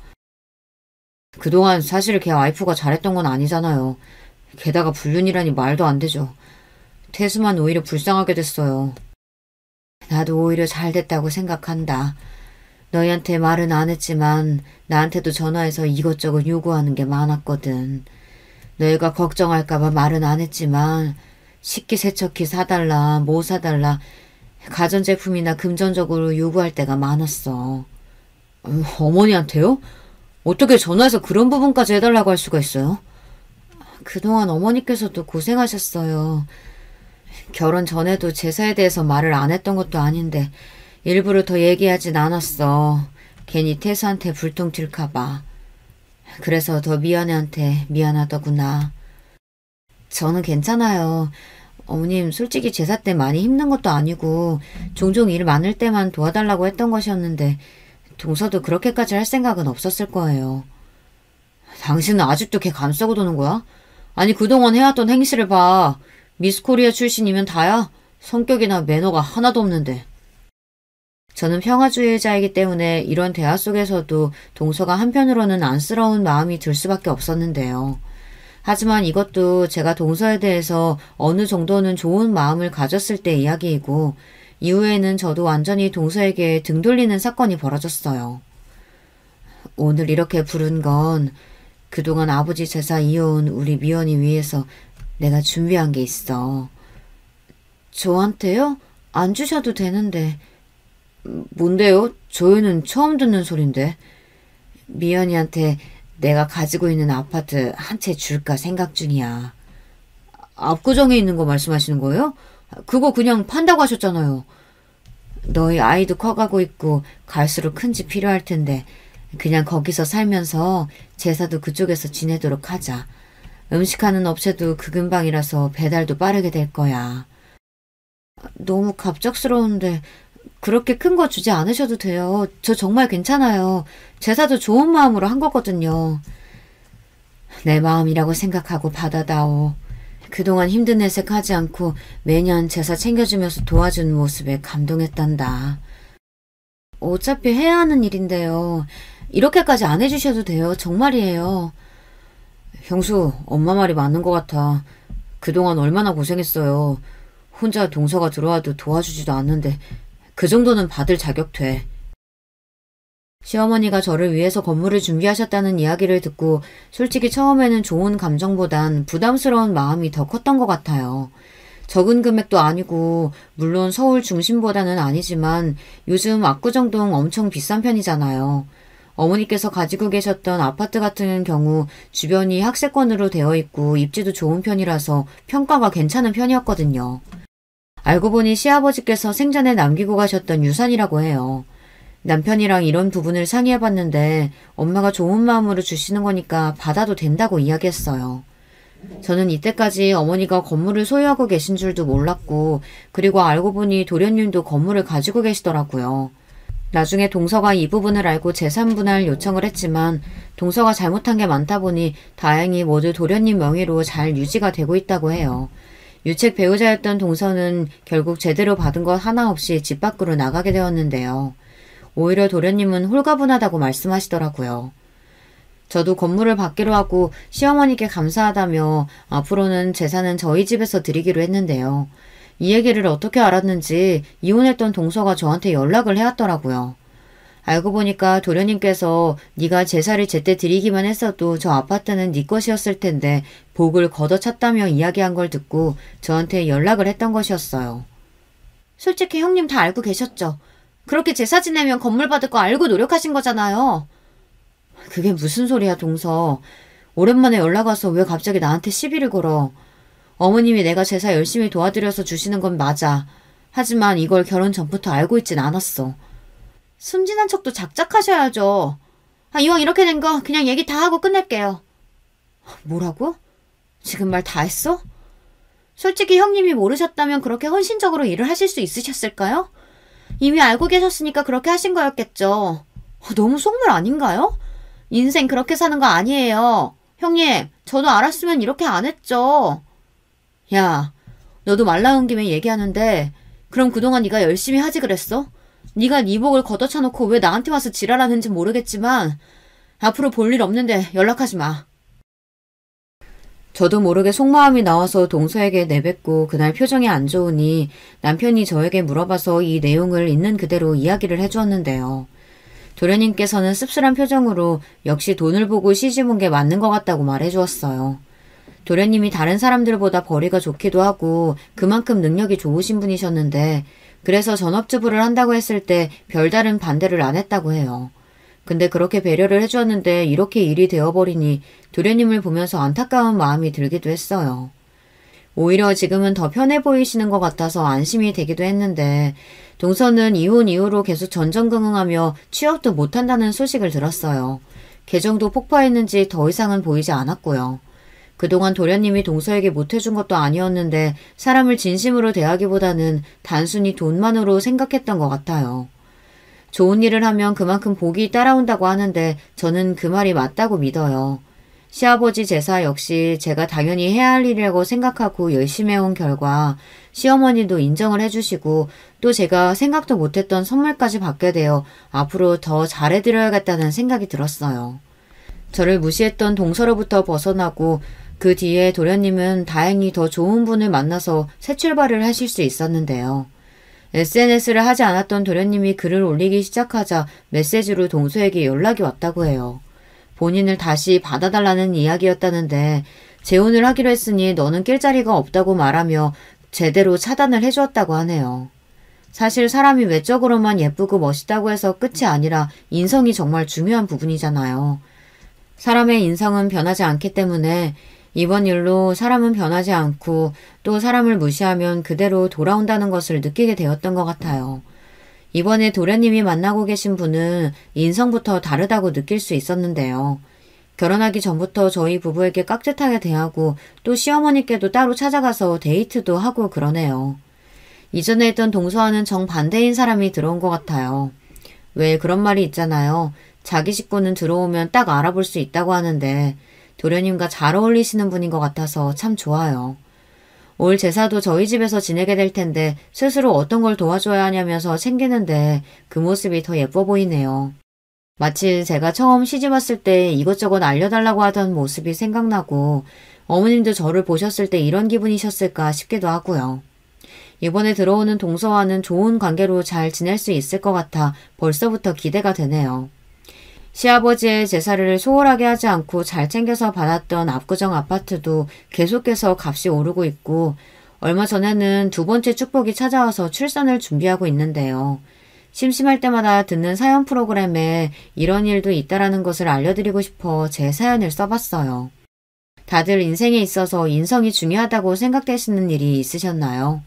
그동안 사실 걔 와이프가 잘했던 건 아니잖아요. 게다가 불륜이라니 말도 안 되죠. 태수만 오히려 불쌍하게 됐어요. 나도 오히려 잘 됐다고 생각한다. 너희한테 말은 안 했지만 나한테도 전화해서 이것저것 요구하는 게 많았거든. 너희가 걱정할까봐 말은 안 했지만 식기세척기 사달라, 뭐 사달라 가전제품이나 금전적으로 요구할 때가 많았어. 어머니한테요? 어떻게 전화해서 그런 부분까지 해달라고 할 수가 있어요? 그동안 어머니께서도 고생하셨어요. 결혼 전에도 제사에 대해서 말을 안 했던 것도 아닌데 일부러 더 얘기하진 않았어. 괜히 태수한테 불똥 튈까봐. 그래서 더 미연애한테 미안하더구나. 저는 괜찮아요. 어머님 솔직히 제사 때 많이 힘든 것도 아니고 종종 일 많을 때만 도와달라고 했던 것이었는데 동서도 그렇게까지 할 생각은 없었을 거예요. 당신은 아직도 걔 감싸고 도는 거야? 아니 그동안 해왔던 행실을 봐. 미스코리아 출신이면 다야? 성격이나 매너가 하나도 없는데. 저는 평화주의자이기 때문에 이런 대화 속에서도 동서가 한편으로는 안쓰러운 마음이 들 수밖에 없었는데요. 하지만 이것도 제가 동서에 대해서 어느 정도는 좋은 마음을 가졌을 때 이야기이고 이후에는 저도 완전히 동서에게 등 돌리는 사건이 벌어졌어요. 오늘 이렇게 부른 건 그동안 아버지 제사 이어온 우리 미연이 위해서 내가 준비한 게 있어. 저한테요? 안 주셔도 되는데. 뭔데요? 저희는 처음 듣는 소린데. 미연이한테 내가 가지고 있는 아파트 한 채 줄까 생각 중이야. 압구정에 있는 거 말씀하시는 거예요? 그거 그냥 판다고 하셨잖아요. 너희 아이도 커가고 있고 갈수록 큰 집 필요할 텐데 그냥 거기서 살면서 제사도 그쪽에서 지내도록 하자. 음식하는 업체도 그 근방이라서 배달도 빠르게 될 거야. 너무 갑작스러운데 그렇게 큰 거 주지 않으셔도 돼요. 저 정말 괜찮아요. 제사도 좋은 마음으로 한 거거든요. 내 마음이라고 생각하고 받아다오. 그동안 힘든 내색하지 않고 매년 제사 챙겨주면서 도와준 모습에 감동했단다. 어차피 해야 하는 일인데요. 이렇게까지 안 해주셔도 돼요. 정말이에요. 형수, 엄마 말이 맞는 것 같아. 그동안 얼마나 고생했어요. 혼자 동서가 들어와도 도와주지도 않는데 그 정도는 받을 자격 돼. 시어머니가 저를 위해서 건물을 준비하셨다는 이야기를 듣고 솔직히 처음에는 좋은 감정보단 부담스러운 마음이 더 컸던 것 같아요. 적은 금액도 아니고 물론 서울 중심보다는 아니지만 요즘 압구정동 엄청 비싼 편이잖아요. 어머니께서 가지고 계셨던 아파트 같은 경우 주변이 학세권으로 되어 있고 입지도 좋은 편이라서 평가가 괜찮은 편이었거든요. 알고 보니 시아버지께서 생전에 남기고 가셨던 유산이라고 해요. 남편이랑 이런 부분을 상의해봤는데 엄마가 좋은 마음으로 주시는 거니까 받아도 된다고 이야기했어요. 저는 이때까지 어머니가 건물을 소유하고 계신 줄도 몰랐고 그리고 알고 보니 도련님도 건물을 가지고 계시더라고요. 나중에 동서가 이 부분을 알고 재산분할 요청을 했지만 동서가 잘못한 게 많다 보니 다행히 모두 도련님 명의로 잘 유지가 되고 있다고 해요. 유책 배우자였던 동서는 결국 제대로 받은 것 하나 없이 집 밖으로 나가게 되었는데요. 오히려 도련님은 홀가분하다고 말씀하시더라고요. 저도 건물을 받기로 하고 시어머니께 감사하다며 앞으로는 재산은 저희 집에서 드리기로 했는데요. 이 얘기를 어떻게 알았는지 이혼했던 동서가 저한테 연락을 해왔더라고요. 알고 보니까 도련님께서 네가 제사를 제때 드리기만 했어도 저 아파트는 네 것이었을 텐데 복을 걷어찼다며 이야기한 걸 듣고 저한테 연락을 했던 것이었어요. 솔직히 형님 다 알고 계셨죠? 그렇게 제사 지내면 건물 받을 거 알고 노력하신 거잖아요. 그게 무슨 소리야, 동서. 오랜만에 연락 와서 왜 갑자기 나한테 시비를 걸어. 어머님이 내가 제사 열심히 도와드려서 주시는 건 맞아. 하지만 이걸 결혼 전부터 알고 있진 않았어. 순진한 척도 작작하셔야죠. 이왕 이렇게 된 거 그냥 얘기 다 하고 끝낼게요. 뭐라고? 지금 말 다 했어? 솔직히 형님이 모르셨다면 그렇게 헌신적으로 일을 하실 수 있으셨을까요? 이미 알고 계셨으니까 그렇게 하신 거였겠죠. 너무 속물 아닌가요? 인생 그렇게 사는 거 아니에요. 형님, 저도 알았으면 이렇게 안 했죠. 야, 너도 말 나온 김에 얘기하는데 그럼 그동안 네가 열심히 하지 그랬어? 네가 네 복을 걷어차놓고 왜 나한테 와서 지랄하는지 모르겠지만 앞으로 볼 일 없는데 연락하지 마. 저도 모르게 속마음이 나와서 동서에게 내뱉고 그날 표정이 안 좋으니 남편이 저에게 물어봐서 이 내용을 있는 그대로 이야기를 해주었는데요. 도련님께서는 씁쓸한 표정으로 역시 돈을 보고 시집 온 게 맞는 것 같다고 말해주었어요. 도련님이 다른 사람들보다 벌이가 좋기도 하고 그만큼 능력이 좋으신 분이셨는데 그래서 전업주부를 한다고 했을 때 별다른 반대를 안 했다고 해요. 근데 그렇게 배려를 해주었는데 이렇게 일이 되어버리니 도련님을 보면서 안타까운 마음이 들기도 했어요. 오히려 지금은 더 편해 보이시는 것 같아서 안심이 되기도 했는데 동서는 이혼 이후로 계속 전전긍긍하며 취업도 못한다는 소식을 들었어요. 계정도 폭파했는지 더 이상은 보이지 않았고요. 그동안 도련님이 동서에게 못해준 것도 아니었는데 사람을 진심으로 대하기보다는 단순히 돈만으로 생각했던 것 같아요. 좋은 일을 하면 그만큼 복이 따라온다고 하는데 저는 그 말이 맞다고 믿어요. 시아버지 제사 역시 제가 당연히 해야 할 일이라고 생각하고 열심히 해온 결과 시어머니도 인정을 해주시고 또 제가 생각도 못했던 선물까지 받게 되어 앞으로 더 잘해드려야겠다는 생각이 들었어요. 저를 무시했던 동서로부터 벗어나고 그 뒤에 도련님은 다행히 더 좋은 분을 만나서 새 출발을 하실 수 있었는데요. SNS를 하지 않았던 도련님이 글을 올리기 시작하자 메시지로 동서에게 연락이 왔다고 해요. 본인을 다시 받아달라는 이야기였다는데 재혼을 하기로 했으니 너는 낄 자리가 없다고 말하며 제대로 차단을 해주었다고 하네요. 사실 사람이 외적으로만 예쁘고 멋있다고 해서 끝이 아니라 인성이 정말 중요한 부분이잖아요. 사람의 인성은 변하지 않기 때문에 이번 일로 사람은 변하지 않고 또 사람을 무시하면 그대로 돌아온다는 것을 느끼게 되었던 것 같아요. 이번에 도련님이 만나고 계신 분은 인성부터 다르다고 느낄 수 있었는데요. 결혼하기 전부터 저희 부부에게 깍듯하게 대하고 또 시어머니께도 따로 찾아가서 데이트도 하고 그러네요. 이전에 했던 동서와는 정반대인 사람이 들어온 것 같아요. 왜 그런 말이 있잖아요. 자기 식구는 들어오면 딱 알아볼 수 있다고 하는데 도련님과 잘 어울리시는 분인 것 같아서 참 좋아요. 올 제사도 저희 집에서 지내게 될 텐데 스스로 어떤 걸 도와줘야 하냐면서 챙기는데 그 모습이 더 예뻐 보이네요. 마치 제가 처음 시집 왔을 때 이것저것 알려달라고 하던 모습이 생각나고 어머님도 저를 보셨을 때 이런 기분이셨을까 싶기도 하고요. 이번에 들어오는 동서와는 좋은 관계로 잘 지낼 수 있을 것 같아 벌써부터 기대가 되네요. 시아버지의 제사를 소홀하게 하지 않고 잘 챙겨서 받았던 압구정 아파트도 계속해서 값이 오르고 있고 얼마 전에는 두 번째 축복이 찾아와서 출산을 준비하고 있는데요. 심심할 때마다 듣는 사연 프로그램에 이런 일도 있다라는 것을 알려드리고 싶어 제 사연을 써봤어요. 다들 인생에 있어서 인성이 중요하다고 생각되시는 일이 있으셨나요?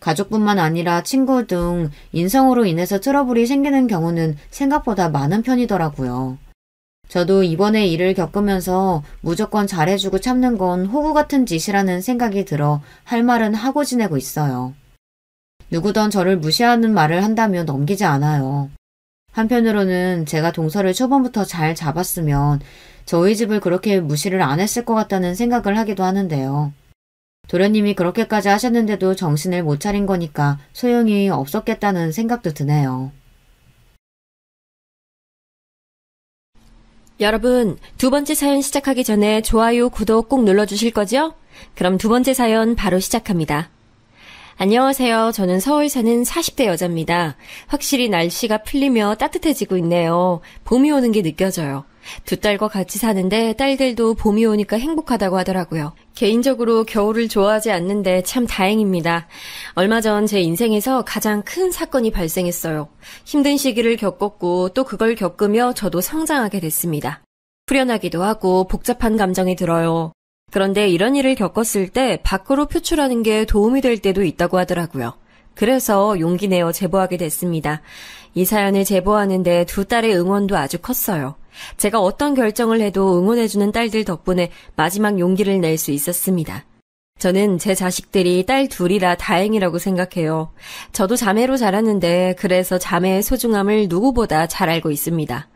가족뿐만 아니라 친구 등 인성으로 인해서 트러블이 생기는 경우는 생각보다 많은 편이더라고요. 저도 이번에 일을 겪으면서 무조건 잘해주고 참는 건 호구 같은 짓이라는 생각이 들어 할 말은 하고 지내고 있어요. 누구든 저를 무시하는 말을 한다며 넘기지 않아요. 한편으로는 제가 동서를 초반부터 잘 잡았으면 저희 집을 그렇게 무시를 안 했을 것 같다는 생각을 하기도 하는데요. 도련님이 그렇게까지 하셨는데도 정신을 못 차린 거니까 소용이 없었겠다는 생각도 드네요. 여러분, 두 번째 사연 시작하기 전에 좋아요, 구독 꼭 눌러주실 거죠? 그럼 두 번째 사연 바로 시작합니다. 안녕하세요. 저는 서울 사는 40대 여자입니다. 확실히 날씨가 풀리며 따뜻해지고 있네요. 봄이 오는 게 느껴져요. 두 딸과 같이 사는데 딸들도 봄이 오니까 행복하다고 하더라고요. 개인적으로 겨울을 좋아하지 않는데 참 다행입니다. 얼마 전 제 인생에서 가장 큰 사건이 발생했어요. 힘든 시기를 겪었고 또 그걸 겪으며 저도 성장하게 됐습니다. 후련하기도 하고 복잡한 감정이 들어요. 그런데 이런 일을 겪었을 때 밖으로 표출하는 게 도움이 될 때도 있다고 하더라고요. 그래서 용기 내어 제보하게 됐습니다. 이 사연을 제보하는데 두 딸의 응원도 아주 컸어요. 제가 어떤 결정을 해도 응원해주는 딸들 덕분에 마지막 용기를 낼 수 있었습니다. 저는 제 자식들이 딸 둘이라 다행이라고 생각해요. 저도 자매로 자랐는데 그래서 자매의 소중함을 누구보다 잘 알고 있습니다.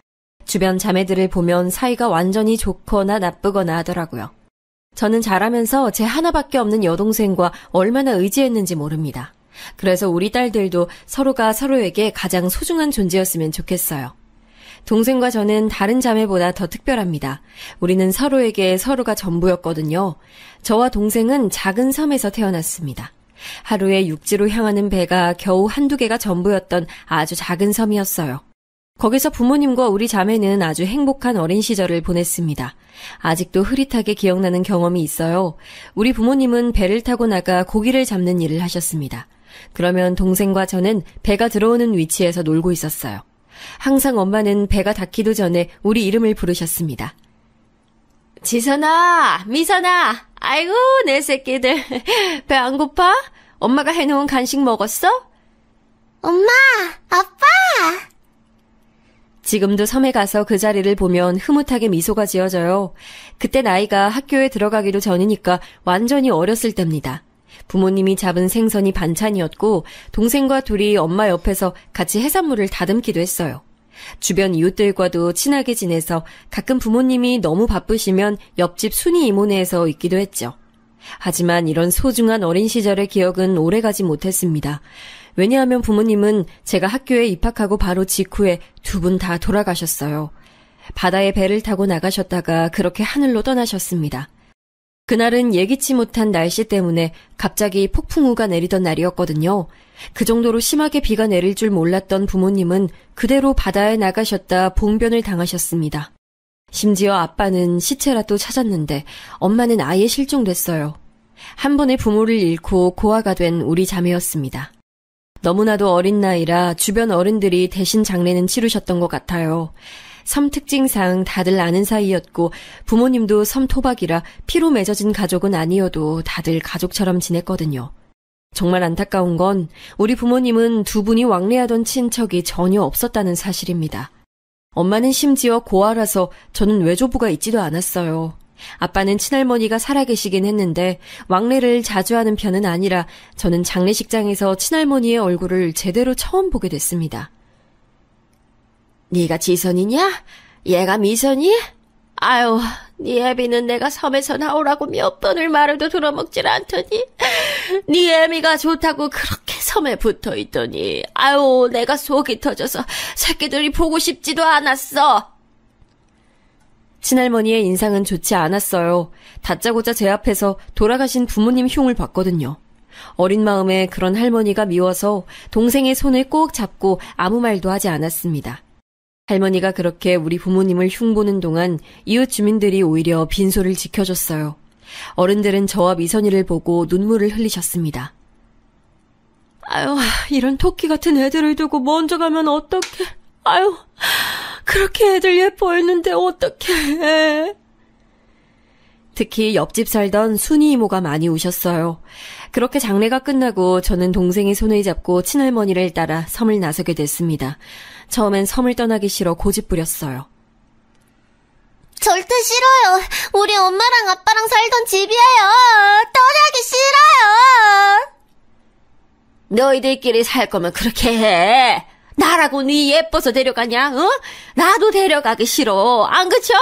주변 자매들을 보면 사이가 완전히 좋거나 나쁘거나 하더라고요. 저는 자라면서 제 하나밖에 없는 여동생과 얼마나 의지했는지 모릅니다. 그래서 우리 딸들도 서로가 서로에게 가장 소중한 존재였으면 좋겠어요. 동생과 저는 다른 자매보다 더 특별합니다. 우리는 서로에게 서로가 전부였거든요. 저와 동생은 작은 섬에서 태어났습니다. 하루에 육지로 향하는 배가 겨우 한두 개가 전부였던 아주 작은 섬이었어요. 거기서 부모님과 우리 자매는 아주 행복한 어린 시절을 보냈습니다. 아직도 흐릿하게 기억나는 경험이 있어요. 우리 부모님은 배를 타고 나가 고기를 잡는 일을 하셨습니다. 그러면 동생과 저는 배가 들어오는 위치에서 놀고 있었어요. 항상 엄마는 배가 닿기도 전에 우리 이름을 부르셨습니다. 지선아, 미선아, 아이고 내 새끼들 배 안 고파? 엄마가 해놓은 간식 먹었어? 엄마, 아빠! 지금도 섬에 가서 그 자리를 보면 흐뭇하게 미소가 지어져요. 그때 나이가 학교에 들어가기도 전이니까 완전히 어렸을 때입니다. 부모님이 잡은 생선이 반찬이었고 동생과 둘이 엄마 옆에서 같이 해산물을 다듬기도 했어요. 주변 이웃들과도 친하게 지내서 가끔 부모님이 너무 바쁘시면 옆집 순이 이모네에서 있기도 했죠. 하지만 이런 소중한 어린 시절의 기억은 오래가지 못했습니다. 왜냐하면 부모님은 제가 학교에 입학하고 바로 직후에 두 분 다 돌아가셨어요. 바다에 배를 타고 나가셨다가 그렇게 하늘로 떠나셨습니다. 그날은 예기치 못한 날씨 때문에 갑자기 폭풍우가 내리던 날이었거든요. 그 정도로 심하게 비가 내릴 줄 몰랐던 부모님은 그대로 바다에 나가셨다 봉변을 당하셨습니다. 심지어 아빠는 시체라도 찾았는데 엄마는 아예 실종됐어요. 한 번에 부모를 잃고 고아가 된 우리 자매였습니다. 너무나도 어린 나이라 주변 어른들이 대신 장례는 치르셨던 것 같아요. 섬 특징상 다들 아는 사이였고 부모님도 섬 토박이라 피로 맺어진 가족은 아니어도 다들 가족처럼 지냈거든요. 정말 안타까운 건 우리 부모님은 두 분이 왕래하던 친척이 전혀 없었다는 사실입니다. 엄마는 심지어 고아라서 저는 외조부가 있지도 않았어요. 아빠는 친할머니가 살아계시긴 했는데 왕래를 자주 하는 편은 아니라 저는 장례식장에서 친할머니의 얼굴을 제대로 처음 보게 됐습니다. 네가 지선이냐? 얘가 미선이? 아유, 네 애비는 내가 섬에서 나오라고 몇 번을 말해도 들어먹질 않더니 네 애미가 좋다고 그렇게 섬에 붙어있더니 아유, 내가 속이 터져서 새끼들이 보고 싶지도 않았어. 친할머니의 인상은 좋지 않았어요. 다짜고짜 제 앞에서 돌아가신 부모님 흉을 봤거든요. 어린 마음에 그런 할머니가 미워서 동생의 손을 꼭 잡고 아무 말도 하지 않았습니다. 할머니가 그렇게 우리 부모님을 흉보는 동안 이웃 주민들이 오히려 빈소를 지켜줬어요. 어른들은 저와 미선이를 보고 눈물을 흘리셨습니다. 아유, 이런 토끼 같은 애들을 두고 먼저 가면 어떡해. 아유, 그렇게 애들 예뻐했는데 어떡해. 특히 옆집 살던 순이 이모가 많이 우셨어요. 그렇게 장례가 끝나고 저는 동생의 손을 잡고 친할머니를 따라 섬을 나서게 됐습니다. 처음엔 섬을 떠나기 싫어 고집부렸어요. 절대 싫어요. 우리 엄마랑 아빠랑 살던 집이에요. 떠나기 싫어요. 너희들끼리 살 거면 그렇게 해. 나라고 네 예뻐서 데려가냐? 어? 나도 데려가기 싫어. 안 그쵸?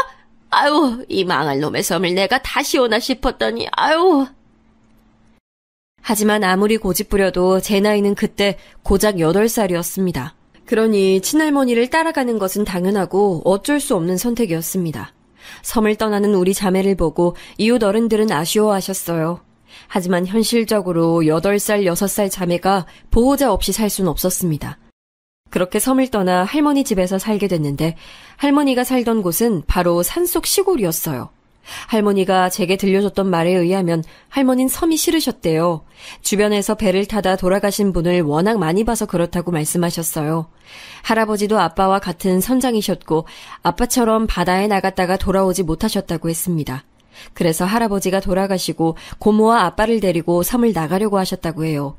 아유, 이 망할 놈의 섬을 내가 다시 오나 싶었더니, 아유. 하지만 아무리 고집부려도 제 나이는 그때 고작 8살이었습니다. 그러니 친할머니를 따라가는 것은 당연하고 어쩔 수 없는 선택이었습니다. 섬을 떠나는 우리 자매를 보고 이웃 어른들은 아쉬워하셨어요. 하지만 현실적으로 8살, 6살 자매가 보호자 없이 살 수는 없었습니다. 그렇게 섬을 떠나 할머니 집에서 살게 됐는데 할머니가 살던 곳은 바로 산속 시골이었어요. 할머니가 제게 들려줬던 말에 의하면 할머니는 섬이 싫으셨대요. 주변에서 배를 타다 돌아가신 분을 워낙 많이 봐서 그렇다고 말씀하셨어요. 할아버지도 아빠와 같은 선장이셨고 아빠처럼 바다에 나갔다가 돌아오지 못하셨다고 했습니다. 그래서 할아버지가 돌아가시고 고모와 아빠를 데리고 섬을 나가려고 하셨다고 해요.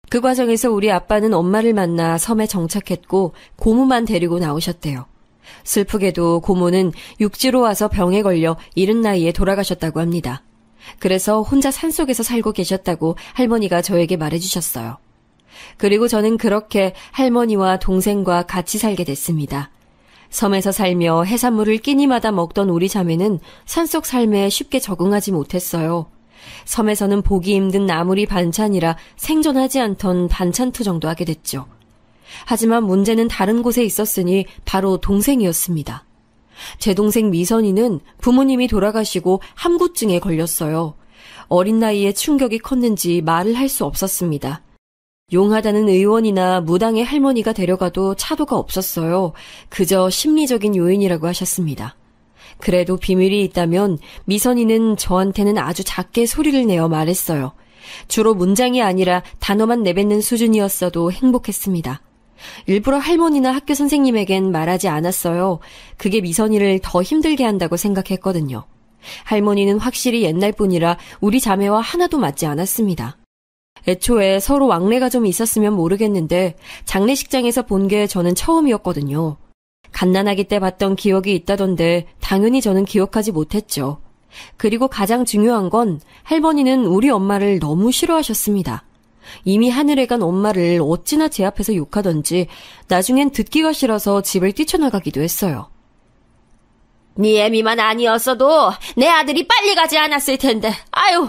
그 과정에서 우리 아빠는 엄마를 만나 섬에 정착했고 고모만 데리고 나오셨대요. 슬프게도 고모는 육지로 와서 병에 걸려 이른 나이에 돌아가셨다고 합니다. 그래서 혼자 산속에서 살고 계셨다고 할머니가 저에게 말해주셨어요. 그리고 저는 그렇게 할머니와 동생과 같이 살게 됐습니다. 섬에서 살며 해산물을 끼니마다 먹던 우리 자매는 산속 삶에 쉽게 적응하지 못했어요. 섬에서는 보기 힘든 나물이 반찬이라 생존하지 않던 반찬 투정도 하게 됐죠. 하지만 문제는 다른 곳에 있었으니 바로 동생이었습니다. 제 동생 미선이는 부모님이 돌아가시고 함구증에 걸렸어요. 어린 나이에 충격이 컸는지 말을 할 수 없었습니다. 용하다는 의원이나 무당의 할머니가 데려가도 차도가 없었어요. 그저 심리적인 요인이라고 하셨습니다. 그래도 비밀이 있다면 미선이는 저한테는 아주 작게 소리를 내어 말했어요. 주로 문장이 아니라 단어만 내뱉는 수준이었어도 행복했습니다. 일부러 할머니나 학교 선생님에겐 말하지 않았어요. 그게 미선이를 더 힘들게 한다고 생각했거든요. 할머니는 확실히 옛날 분이라 우리 자매와 하나도 맞지 않았습니다. 애초에 서로 왕래가 좀 있었으면 모르겠는데 장례식장에서 본 게 저는 처음이었거든요. 갓난아기 때 봤던 기억이 있다던데 당연히 저는 기억하지 못했죠. 그리고 가장 중요한 건 할머니는 우리 엄마를 너무 싫어하셨습니다. 이미 하늘에 간 엄마를 어찌나 제 앞에서 욕하던지 나중엔 듣기가 싫어서 집을 뛰쳐나가기도 했어요. 네 애미만 아니었어도 내 아들이 빨리 가지 않았을 텐데. 아유,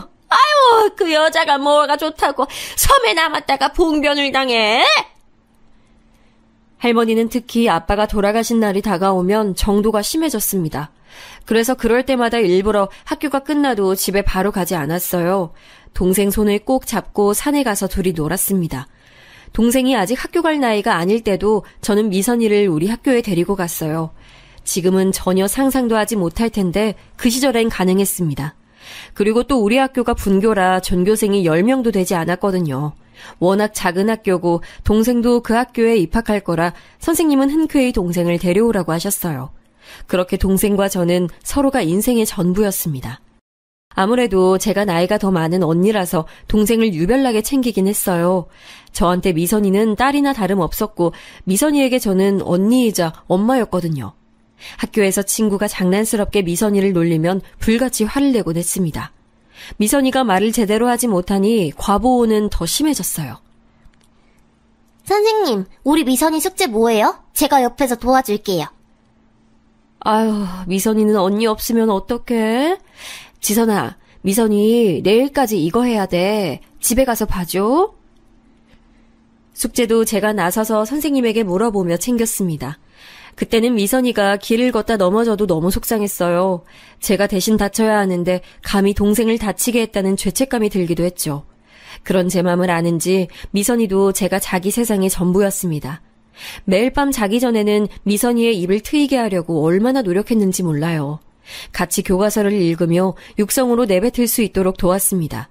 그 여자가 뭐가 좋다고 섬에 남았다가 봉변을 당해. 할머니는 특히 아빠가 돌아가신 날이 다가오면 정도가 심해졌습니다. 그래서 그럴 때마다 일부러 학교가 끝나도 집에 바로 가지 않았어요. 동생 손을 꼭 잡고 산에 가서 둘이 놀았습니다. 동생이 아직 학교 갈 나이가 아닐 때도 저는 미선이를 우리 학교에 데리고 갔어요. 지금은 전혀 상상도 하지 못할 텐데 그 시절엔 가능했습니다. 그리고 또 우리 학교가 분교라 전교생이 10명도 되지 않았거든요. 워낙 작은 학교고 동생도 그 학교에 입학할 거라 선생님은 흔쾌히 동생을 데려오라고 하셨어요. 그렇게 동생과 저는 서로가 인생의 전부였습니다. 아무래도 제가 나이가 더 많은 언니라서 동생을 유별나게 챙기긴 했어요. 저한테 미선이는 딸이나 다름없었고 미선이에게 저는 언니이자 엄마였거든요. 학교에서 친구가 장난스럽게 미선이를 놀리면 불같이 화를 내곤 했습니다. 미선이가 말을 제대로 하지 못하니 과보호는 더 심해졌어요. 선생님, 우리 미선이 숙제 뭐예요? 제가 옆에서 도와줄게요. 아유, 미선이는 언니 없으면 어떡해? 지선아, 미선이 내일까지 이거 해야 돼. 집에 가서 봐줘. 숙제도 제가 나서서 선생님에게 물어보며 챙겼습니다. 그때는 미선이가 길을 걷다 넘어져도 너무 속상했어요. 제가 대신 다쳐야 하는데 감히 동생을 다치게 했다는 죄책감이 들기도 했죠. 그런 제 맘을 아는지 미선이도 제가 자기 세상의 전부였습니다. 매일 밤 자기 전에는 미선이의 입을 트이게 하려고 얼마나 노력했는지 몰라요. 같이 교과서를 읽으며 육성으로 내뱉을 수 있도록 도왔습니다.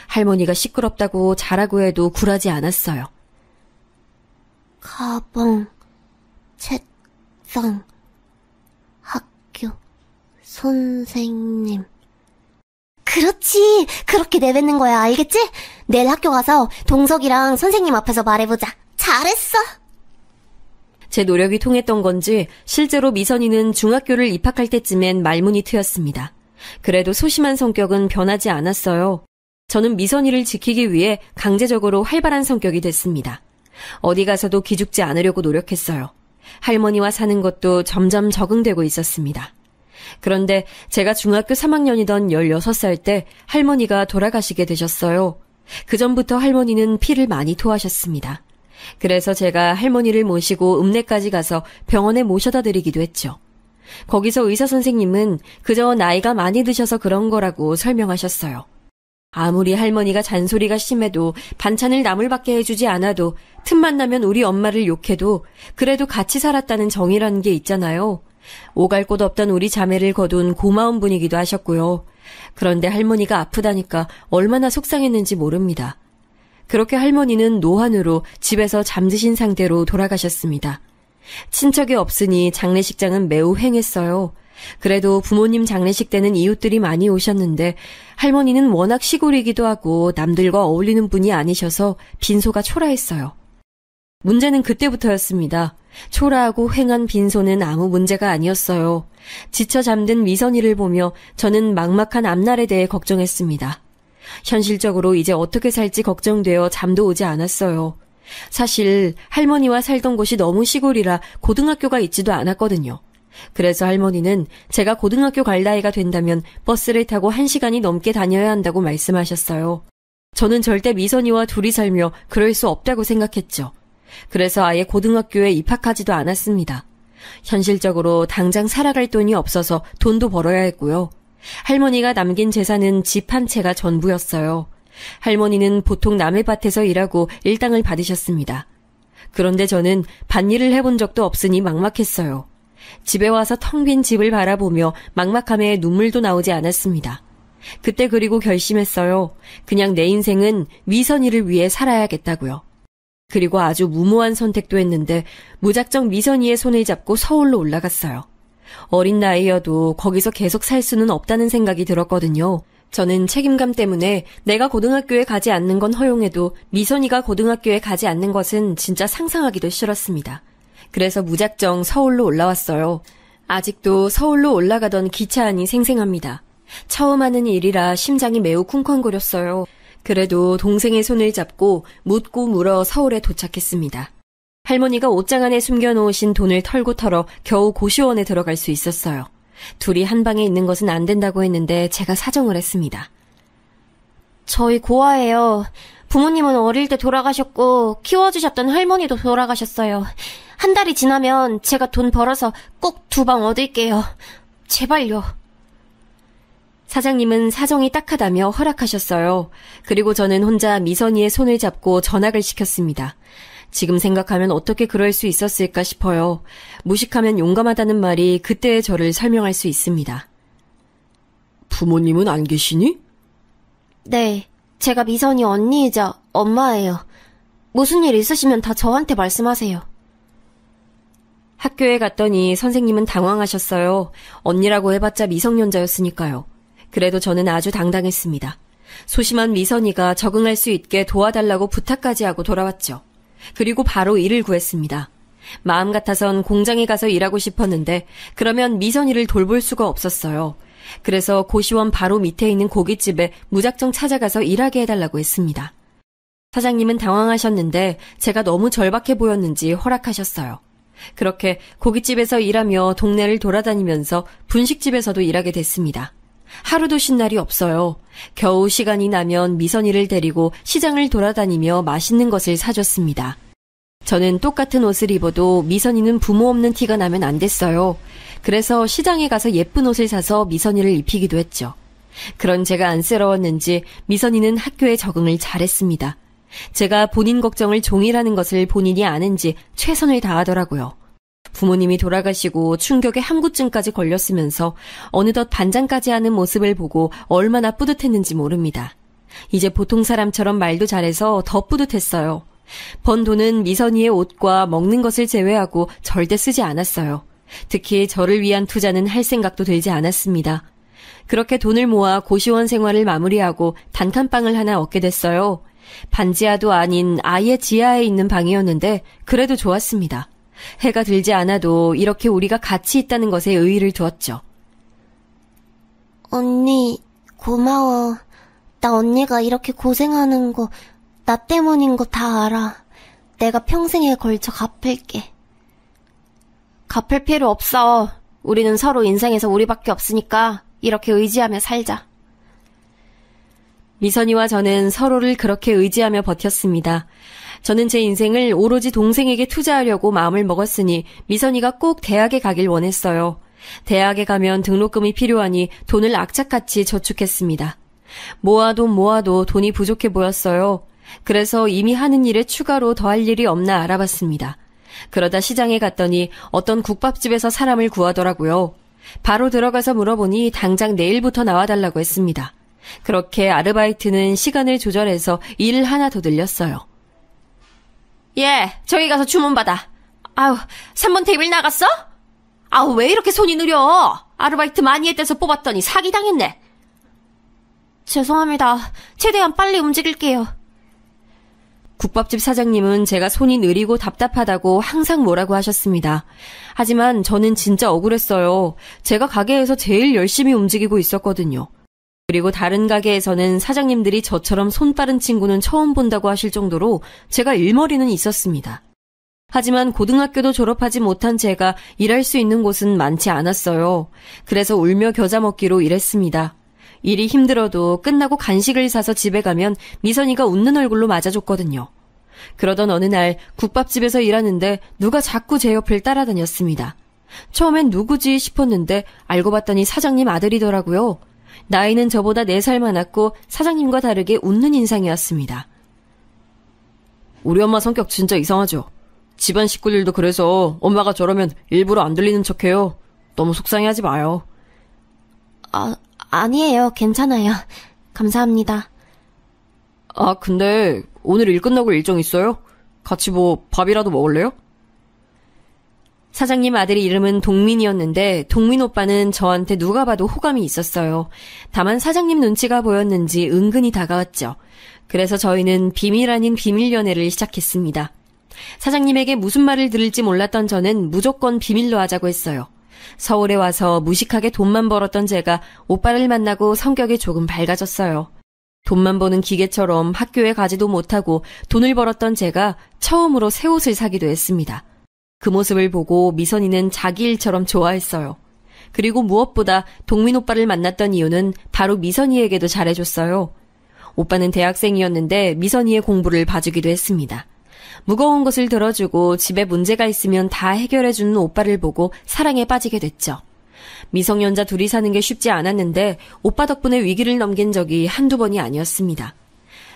할머니가 시끄럽다고 자라고 해도 굴하지 않았어요. 가방, 책상, 학교, 선생님. 그렇지. 그렇게 내뱉는 거야. 알겠지? 내일 학교 가서 동석이랑 선생님 앞에서 말해보자. 잘했어. 제 노력이 통했던 건지 실제로 미선이는 중학교를 입학할 때쯤엔 말문이 트였습니다. 그래도 소심한 성격은 변하지 않았어요. 저는 미선이를 지키기 위해 강제적으로 활발한 성격이 됐습니다. 어디 가서도 기죽지 않으려고 노력했어요. 할머니와 사는 것도 점점 적응되고 있었습니다. 그런데 제가 중학교 3학년이던 16살 때 할머니가 돌아가시게 되셨어요. 그전부터 할머니는 피를 많이 토하셨습니다. 그래서 제가 할머니를 모시고 읍내까지 가서 병원에 모셔다 드리기도 했죠. 거기서 의사 선생님은 그저 나이가 많이 드셔서 그런 거라고 설명하셨어요. 아무리 할머니가 잔소리가 심해도 반찬을 남을 받게 해주지 않아도 틈만 나면 우리 엄마를 욕해도 그래도 같이 살았다는 정이라는 게 있잖아요. 오갈 곳 없던 우리 자매를 거둔 고마운 분이기도 하셨고요. 그런데 할머니가 아프다니까 얼마나 속상했는지 모릅니다. 그렇게 할머니는 노환으로 집에서 잠드신 상태로 돌아가셨습니다. 친척이 없으니 장례식장은 매우 횡했어요. 그래도 부모님 장례식 때는 이웃들이 많이 오셨는데 할머니는 워낙 시골이기도 하고 남들과 어울리는 분이 아니셔서 빈소가 초라했어요. 문제는 그때부터였습니다. 초라하고 횡한 빈소는 아무 문제가 아니었어요. 지쳐 잠든 미선이를 보며 저는 막막한 앞날에 대해 걱정했습니다. 현실적으로 이제 어떻게 살지 걱정되어 잠도 오지 않았어요. 사실 할머니와 살던 곳이 너무 시골이라 고등학교가 있지도 않았거든요. 그래서 할머니는 제가 고등학교 갈 나이가 된다면 버스를 타고 1시간이 넘게 다녀야 한다고 말씀하셨어요. 저는 절대 미선이와 둘이 살며 그럴 수 없다고 생각했죠. 그래서 아예 고등학교에 입학하지도 않았습니다. 현실적으로 당장 살아갈 돈이 없어서 돈도 벌어야 했고요. 할머니가 남긴 재산은 집 한 채가 전부였어요. 할머니는 보통 남의 밭에서 일하고 일당을 받으셨습니다. 그런데 저는 밭일을 해본 적도 없으니 막막했어요. 집에 와서 텅 빈 집을 바라보며 막막함에 눈물도 나오지 않았습니다. 그때 그리고 결심했어요. 그냥 내 인생은 미선이를 위해 살아야겠다고요. 그리고 아주 무모한 선택도 했는데 무작정 미선이의 손을 잡고 서울로 올라갔어요. 어린 나이여도 거기서 계속 살 수는 없다는 생각이 들었거든요. 저는 책임감 때문에 내가 고등학교에 가지 않는 건 허용해도 미선이가 고등학교에 가지 않는 것은 진짜 상상하기도 싫었습니다. 그래서 무작정 서울로 올라왔어요. 아직도 서울로 올라가던 기차 안이 생생합니다. 처음 하는 일이라 심장이 매우 쿵쾅거렸어요. 그래도 동생의 손을 잡고 묻고 물어 서울에 도착했습니다. 할머니가 옷장 안에 숨겨놓으신 돈을 털고 털어 겨우 고시원에 들어갈 수 있었어요. 둘이 한 방에 있는 것은 안 된다고 했는데 제가 사정을 했습니다. 저희 고아예요. 부모님은 어릴 때 돌아가셨고 키워주셨던 할머니도 돌아가셨어요. 한 달이 지나면 제가 돈 벌어서 꼭 2방 얻을게요. 제발요. 사장님은 사정이 딱하다며 허락하셨어요. 그리고 저는 혼자 미선이의 손을 잡고 전학을 시켰습니다. 지금 생각하면 어떻게 그럴 수 있었을까 싶어요. 무식하면 용감하다는 말이 그때의 저를 설명할 수 있습니다. 부모님은 안 계시니? 네, 제가 미선이 언니이자 엄마예요. 무슨 일 있으시면 다 저한테 말씀하세요. 학교에 갔더니 선생님은 당황하셨어요. 언니라고 해봤자 미성년자였으니까요. 그래도 저는 아주 당당했습니다. 소심한 미선이가 적응할 수 있게 도와달라고 부탁까지 하고 돌아왔죠. 그리고 바로 일을 구했습니다. 마음 같아선 공장에 가서 일하고 싶었는데 그러면 미선이를 돌볼 수가 없었어요. 그래서 고시원 바로 밑에 있는 고깃집에 무작정 찾아가서 일하게 해달라고 했습니다. 사장님은 당황하셨는데 제가 너무 절박해 보였는지 허락하셨어요. 그렇게 고깃집에서 일하며 동네를 돌아다니면서 분식집에서도 일하게 됐습니다. 하루도 쉰 날이 없어요. 겨우 시간이 나면 미선이를 데리고 시장을 돌아다니며 맛있는 것을 사줬습니다. 저는 똑같은 옷을 입어도 미선이는 부모 없는 티가 나면 안 됐어요. 그래서 시장에 가서 예쁜 옷을 사서 미선이를 입히기도 했죠. 그런 제가 안쓰러웠는지 미선이는 학교에 적응을 잘했습니다. 제가 본인 걱정을 종이라는 것을 본인이 아는지 최선을 다하더라고요. 부모님이 돌아가시고 충격에 함구증까지 걸렸으면서 어느덧 반장까지 하는 모습을 보고 얼마나 뿌듯했는지 모릅니다. 이제 보통 사람처럼 말도 잘해서 더 뿌듯했어요. 번 돈은 미선이의 옷과 먹는 것을 제외하고 절대 쓰지 않았어요. 특히 저를 위한 투자는 할 생각도 들지 않았습니다. 그렇게 돈을 모아 고시원 생활을 마무리하고 단칸방을 하나 얻게 됐어요. 반지하도 아닌 아예 지하에 있는 방이었는데 그래도 좋았습니다. 해가 들지 않아도 이렇게 우리가 같이 있다는 것에 의의를 두었죠. 언니, 고마워. 나 언니가 이렇게 고생하는 거 나 때문인 거 다 알아. 내가 평생에 걸쳐 갚을게. 갚을 필요 없어. 우리는 서로 인생에서 우리밖에 없으니까 이렇게 의지하며 살자. 미선이와 저는 서로를 그렇게 의지하며 버텼습니다. 저는 제 인생을 오로지 동생에게 투자하려고 마음을 먹었으니 미선이가 꼭 대학에 가길 원했어요. 대학에 가면 등록금이 필요하니 돈을 악착같이 저축했습니다. 모아도 돈이 부족해 보였어요. 그래서 이미 하는 일에 추가로 더할 일이 없나 알아봤습니다. 그러다 시장에 갔더니 어떤 국밥집에서 사람을 구하더라고요. 바로 들어가서 물어보니 당장 내일부터 나와달라고 했습니다. 그렇게 아르바이트는 시간을 조절해서 일을 하나 더 늘렸어요. 예, 저기 가서 주문 받아. 아우, 3번 테이블 나갔어? 아우, 왜 이렇게 손이 느려? 아르바이트 많이 했대서 뽑았더니 사기당했네. 죄송합니다. 최대한 빨리 움직일게요. 국밥집 사장님은 제가 손이 느리고 답답하다고 항상 뭐라고 하셨습니다. 하지만 저는 진짜 억울했어요. 제가 가게에서 제일 열심히 움직이고 있었거든요. 그리고 다른 가게에서는 사장님들이 저처럼 손 빠른 친구는 처음 본다고 하실 정도로 제가 일머리는 있었습니다. 하지만 고등학교도 졸업하지 못한 제가 일할 수 있는 곳은 많지 않았어요. 그래서 울며 겨자 먹기로 일했습니다. 일이 힘들어도 끝나고 간식을 사서 집에 가면 미선이가 웃는 얼굴로 맞아줬거든요. 그러던 어느 날 국밥집에서 일하는데 누가 자꾸 제 옆을 따라다녔습니다. 처음엔 누구지 싶었는데 알고 봤더니 사장님 아들이더라고요. 나이는 저보다 4살 많았고 사장님과 다르게 웃는 인상이었습니다. 우리 엄마 성격 진짜 이상하죠? 집안 식구들도 그래서 엄마가 저러면 일부러 안 들리는 척해요. 너무 속상해하지 마요. 아니에요. 괜찮아요. 감사합니다. 아, 근데 오늘 일 끝나고 일정 있어요? 같이 뭐 밥이라도 먹을래요? 사장님 아들의 이름은 동민이었는데 동민 오빠는 저한테 누가 봐도 호감이 있었어요. 다만 사장님 눈치가 보였는지 은근히 다가왔죠. 그래서 저희는 비밀 아닌 비밀 연애를 시작했습니다. 사장님에게 무슨 말을 들을지 몰랐던 저는 무조건 비밀로 하자고 했어요. 서울에 와서 무식하게 돈만 벌었던 제가 오빠를 만나고 성격이 조금 밝아졌어요. 돈만 버는 기계처럼 학교에 가지도 못하고 돈을 벌었던 제가 처음으로 새 옷을 사기도 했습니다. 그 모습을 보고 미선이는 자기 일처럼 좋아했어요. 그리고 무엇보다 동민 오빠를 만났던 이유는 바로 미선이에게도 잘해줬어요. 오빠는 대학생이었는데 미선이의 공부를 봐주기도 했습니다. 무거운 것을 들어주고 집에 문제가 있으면 다 해결해주는 오빠를 보고 사랑에 빠지게 됐죠. 미성년자 둘이 사는 게 쉽지 않았는데 오빠 덕분에 위기를 넘긴 적이 한두 번이 아니었습니다.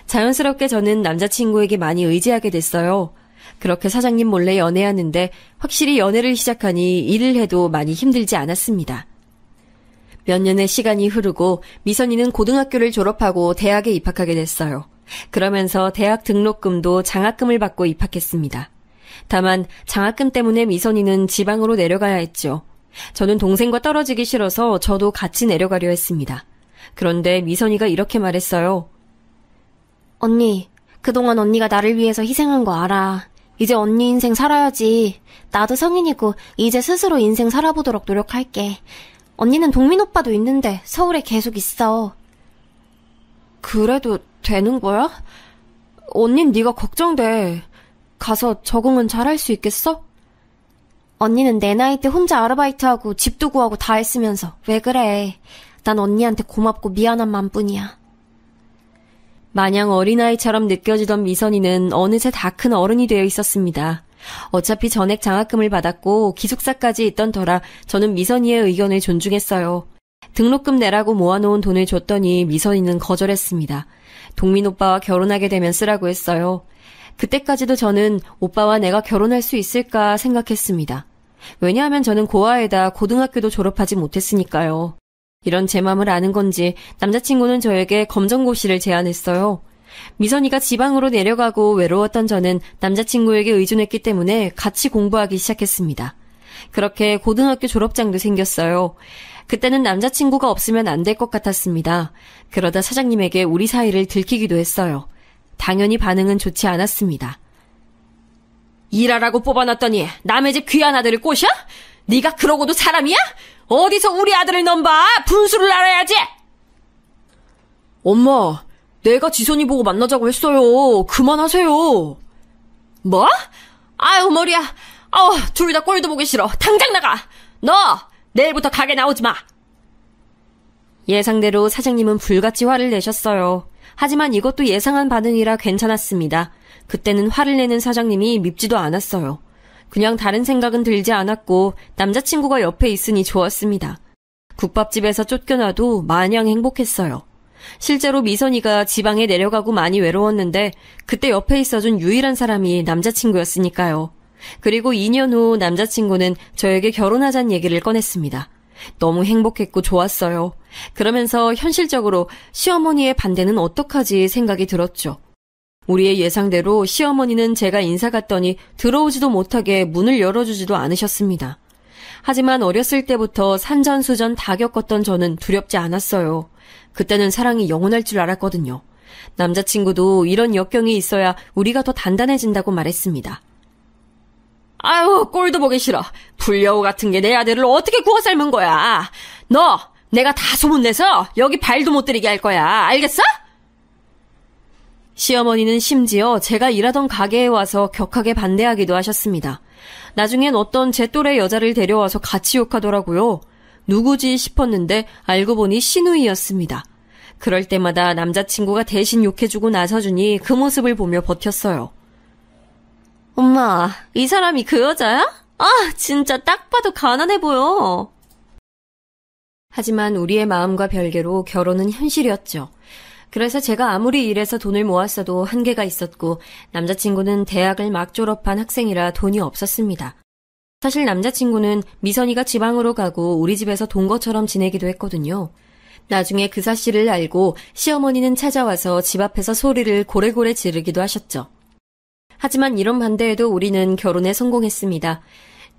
자연스럽게 저는 남자친구에게 많이 의지하게 됐어요. 그렇게 사장님 몰래 연애하는데 확실히 연애를 시작하니 일을 해도 많이 힘들지 않았습니다. 몇 년의 시간이 흐르고 미선이는 고등학교를 졸업하고 대학에 입학하게 됐어요. 그러면서 대학 등록금도 장학금을 받고 입학했습니다. 다만 장학금 때문에 미선이는 지방으로 내려가야 했죠. 저는 동생과 떨어지기 싫어서 저도 같이 내려가려 했습니다. 그런데 미선이가 이렇게 말했어요. 언니, 그동안 언니가 나를 위해서 희생한 거 알아. 이제 언니 인생 살아야지. 나도 성인이고 이제 스스로 인생 살아보도록 노력할게. 언니는 동민 오빠도 있는데 서울에 계속 있어. 그래도 되는 거야? 언닌 네가 걱정돼. 가서 적응은 잘할 수 있겠어? 언니는 내 나이 때 혼자 아르바이트하고 집도 구하고 다 했으면서 왜 그래. 난 언니한테 고맙고 미안한 맘뿐이야. 마냥 어린아이처럼 느껴지던 미선이는 어느새 다 큰 어른이 되어 있었습니다. 어차피 전액 장학금을 받았고 기숙사까지 있던 터라 저는 미선이의 의견을 존중했어요. 등록금 내라고 모아놓은 돈을 줬더니 미선이는 거절했습니다. 동민 오빠와 결혼하게 되면 쓰라고 했어요. 그때까지도 저는 오빠와 내가 결혼할 수 있을까 생각했습니다. 왜냐하면 저는 고아에다 고등학교도 졸업하지 못했으니까요. 이런 제 맘을 아는 건지 남자친구는 저에게 검정고시를 제안했어요. 미선이가 지방으로 내려가고 외로웠던 저는 남자친구에게 의존했기 때문에 같이 공부하기 시작했습니다. 그렇게 고등학교 졸업장도 생겼어요. 그때는 남자친구가 없으면 안 될 것 같았습니다. 그러다 사장님에게 우리 사이를 들키기도 했어요. 당연히 반응은 좋지 않았습니다. 일하라고 뽑아놨더니 남의 집 귀한 아들을 꼬셔? 네가 그러고도 사람이야? 어디서 우리 아들을 넘봐? 분수를 알아야지! 엄마, 내가 지선이 보고 만나자고 했어요. 그만하세요. 뭐? 아유, 머리야. 둘 다 꼴도 보기 싫어. 당장 나가. 너 내일부터 가게 나오지 마. 예상대로 사장님은 불같이 화를 내셨어요. 하지만 이것도 예상한 반응이라 괜찮았습니다. 그때는 화를 내는 사장님이 밉지도 않았어요. 그냥 다른 생각은 들지 않았고 남자친구가 옆에 있으니 좋았습니다. 국밥집에서 쫓겨나도 마냥 행복했어요. 실제로 미선이가 지방에 내려가고 많이 외로웠는데 그때 옆에 있어준 유일한 사람이 남자친구였으니까요. 그리고 2년 후 남자친구는 저에게 결혼하자는 얘기를 꺼냈습니다. 너무 행복했고 좋았어요. 그러면서 현실적으로 시어머니의 반대는 어떡하지 생각이 들었죠. 우리의 예상대로 시어머니는 제가 인사 갔더니 들어오지도 못하게 문을 열어주지도 않으셨습니다. 하지만 어렸을 때부터 산전수전 다 겪었던 저는 두렵지 않았어요. 그때는 사랑이 영원할 줄 알았거든요. 남자친구도 이런 역경이 있어야 우리가 더 단단해진다고 말했습니다. 아유, 꼴도 보기 싫어. 불려우 같은 게 내 아들을 어떻게 구워 삶은 거야. 너 내가 다 소문내서 여기 발도 못 들이게 할 거야. 알겠어? 시어머니는 심지어 제가 일하던 가게에 와서 격하게 반대하기도 하셨습니다. 나중엔 어떤 제 또래 여자를 데려와서 같이 욕하더라고요. 누구지 싶었는데 알고 보니 시누이였습니다. 그럴 때마다 남자친구가 대신 욕해주고 나서주니 그 모습을 보며 버텼어요. 엄마, 이 사람이 그 여자야? 진짜 딱 봐도 가난해 보여. 하지만 우리의 마음과 별개로 결혼은 현실이었죠. 그래서 제가 아무리 일해서 돈을 모았어도 한계가 있었고 남자친구는 대학을 막 졸업한 학생이라 돈이 없었습니다. 사실 남자친구는 미선이가 지방으로 가고 우리 집에서 동거처럼 지내기도 했거든요. 나중에 그 사실을 알고 시어머니는 찾아와서 집 앞에서 소리를 고래고래 지르기도 하셨죠. 하지만 이런 반대에도 우리는 결혼에 성공했습니다.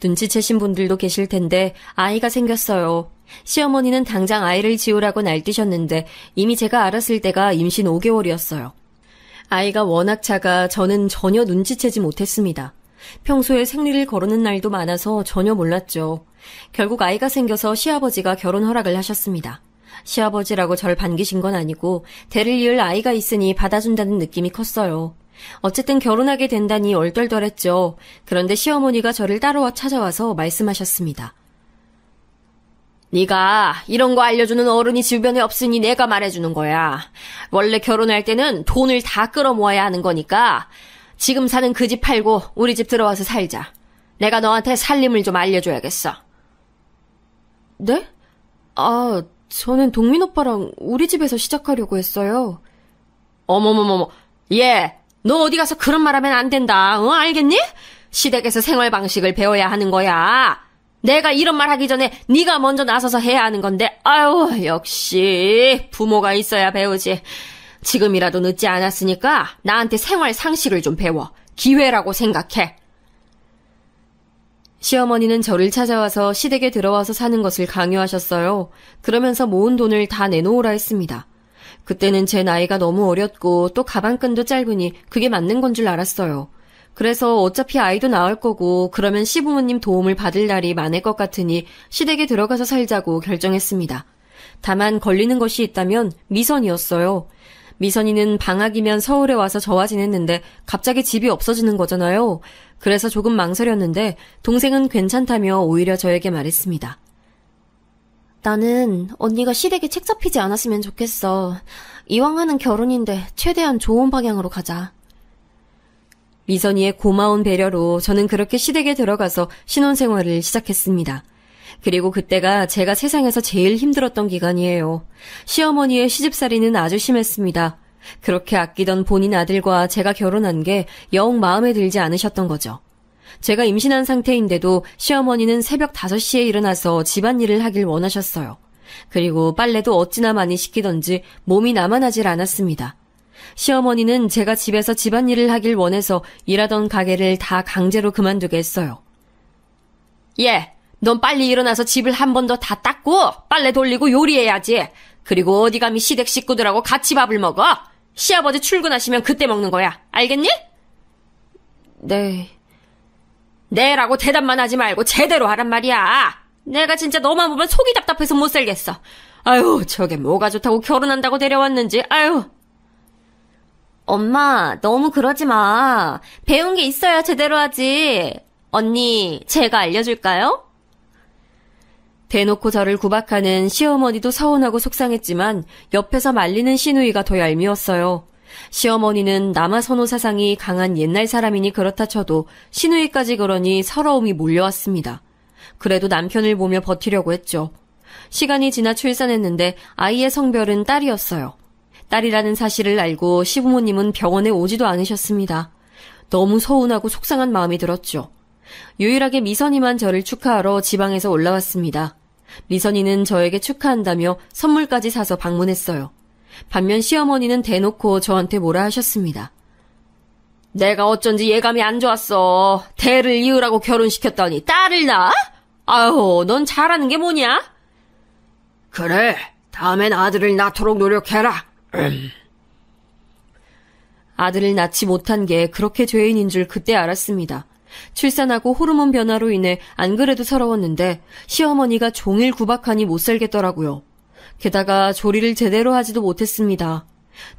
눈치채신 분들도 계실 텐데 아이가 생겼어요. 시어머니는 당장 아이를 지우라고 날뛰셨는데 이미 제가 알았을 때가 임신 5개월이었어요. 아이가 워낙 작아 저는 전혀 눈치채지 못했습니다. 평소에 생리를 거르는 날도 많아서 전혀 몰랐죠. 결국 아이가 생겨서 시아버지가 결혼 허락을 하셨습니다. 시아버지라고 절 반기신 건 아니고 대를 이을 아이가 있으니 받아준다는 느낌이 컸어요. 어쨌든 결혼하게 된다니 얼떨떨했죠. 그런데 시어머니가 저를 따로 찾아와서 말씀하셨습니다. 네가 이런 거 알려주는 어른이 주변에 없으니 내가 말해주는 거야. 원래 결혼할 때는 돈을 다 끌어모아야 하는 거니까 지금 사는 그 집 팔고 우리 집 들어와서 살자. 내가 너한테 살림을 좀 알려줘야겠어. 네? 저는 동민 오빠랑 우리 집에서 시작하려고 했어요. 어머머머머, 너 어디 가서 그런 말 하면 안 된다. 알겠니? 시댁에서 생활 방식을 배워야 하는 거야. 내가 이런 말 하기 전에 네가 먼저 나서서 해야 하는 건데, 역시 부모가 있어야 배우지. 지금이라도 늦지 않았으니까 나한테 생활 상식을 좀 배워. 기회라고 생각해. 시어머니는 저를 찾아와서 시댁에 들어와서 사는 것을 강요하셨어요. 그러면서 모은 돈을 다 내놓으라 했습니다. 그때는 제 나이가 너무 어렸고 또 가방끈도 짧으니 그게 맞는 건 줄 알았어요. 그래서 어차피 아이도 낳을 거고 그러면 시부모님 도움을 받을 날이 많을 것 같으니 시댁에 들어가서 살자고 결정했습니다. 다만 걸리는 것이 있다면 미선이었어요. 미선이는 방학이면 서울에 와서 저와 지냈는데 갑자기 집이 없어지는 거잖아요. 그래서 조금 망설였는데 동생은 괜찮다며 오히려 저에게 말했습니다. 나는 언니가 시댁에 책 잡히지 않았으면 좋겠어. 이왕 하는 결혼인데 최대한 좋은 방향으로 가자. 미선이의 고마운 배려로 저는 그렇게 시댁에 들어가서 신혼생활을 시작했습니다. 그리고 그때가 제가 세상에서 제일 힘들었던 기간이에요. 시어머니의 시집살이는 아주 심했습니다. 그렇게 아끼던 본인 아들과 제가 결혼한 게 영 마음에 들지 않으셨던 거죠. 제가 임신한 상태인데도 시어머니는 새벽 5시에 일어나서 집안일을 하길 원하셨어요. 그리고 빨래도 어찌나 많이 시키던지 몸이 나만하질 않았습니다. 시어머니는 제가 집에서 집안일을 하길 원해서 일하던 가게를 다 강제로 그만두게 했어요. 넌 빨리 일어나서 집을 한 번 더 다 닦고 빨래 돌리고 요리해야지. 그리고 어디 감히 시댁 식구들하고 같이 밥을 먹어. 시아버지 출근하시면 그때 먹는 거야. 알겠니? 네. 네라고 대답만 하지 말고 제대로 하란 말이야. 내가 진짜 너만 보면 속이 답답해서 못 살겠어. 저게 뭐가 좋다고 결혼한다고 데려왔는지. 엄마, 너무 그러지 마. 배운 게 있어야 제대로 하지. 언니, 제가 알려줄까요? 대놓고 저를 구박하는 시어머니도 서운하고 속상했지만 옆에서 말리는 시누이가 더 얄미웠어요. 시어머니는 남아선호 사상이 강한 옛날 사람이니 그렇다 쳐도 시누이까지 그러니 서러움이 몰려왔습니다. 그래도 남편을 보며 버티려고 했죠. 시간이 지나 출산했는데 아이의 성별은 딸이었어요. 딸이라는 사실을 알고 시부모님은 병원에 오지도 않으셨습니다. 너무 서운하고 속상한 마음이 들었죠. 유일하게 미선이만 저를 축하하러 지방에서 올라왔습니다. 미선이는 저에게 축하한다며 선물까지 사서 방문했어요. 반면 시어머니는 대놓고 저한테 뭐라 하셨습니다. 내가 어쩐지 예감이 안 좋았어. 대를 이으라고 결혼시켰더니 딸을 낳아? 아유, 넌 잘하는 게 뭐냐? 그래, 다음엔 아들을 낳도록 노력해라. 아들을 낳지 못한 게 그렇게 죄인인 줄 그때 알았습니다. 출산하고 호르몬 변화로 인해 안 그래도 서러웠는데 시어머니가 종일 구박하니 못 살겠더라고요. 게다가 조리를 제대로 하지도 못했습니다.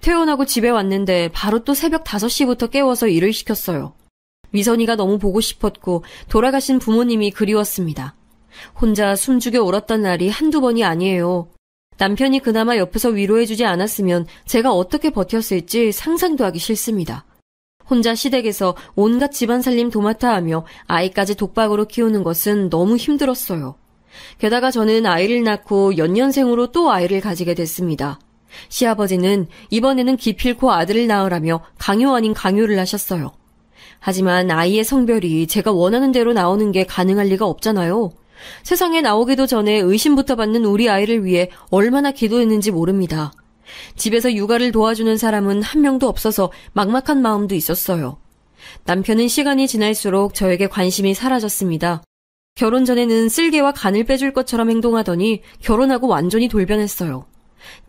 퇴원하고 집에 왔는데 바로 또 새벽 5시부터 깨워서 일을 시켰어요. 미선이가 너무 보고 싶었고 돌아가신 부모님이 그리웠습니다. 혼자 숨죽여 울었던 날이 한두 번이 아니에요. 남편이 그나마 옆에서 위로해주지 않았으면 제가 어떻게 버텼을지 상상도 하기 싫습니다. 혼자 시댁에서 온갖 집안살림 도맡아 하며 아이까지 독박으로 키우는 것은 너무 힘들었어요. 게다가 저는 아이를 낳고 연년생으로 또 아이를 가지게 됐습니다. 시아버지는 이번에는 기필코 아들을 낳으라며 강요 아닌 강요를 하셨어요. 하지만 아이의 성별이 제가 원하는 대로 나오는 게 가능할 리가 없잖아요. 세상에 나오기도 전에 의심부터 받는 우리 아이를 위해 얼마나 기도했는지 모릅니다. 집에서 육아를 도와주는 사람은 한 명도 없어서 막막한 마음도 있었어요. 남편은 시간이 지날수록 저에게 관심이 사라졌습니다. 결혼 전에는 쓸개와 간을 빼줄 것처럼 행동하더니 결혼하고 완전히 돌변했어요.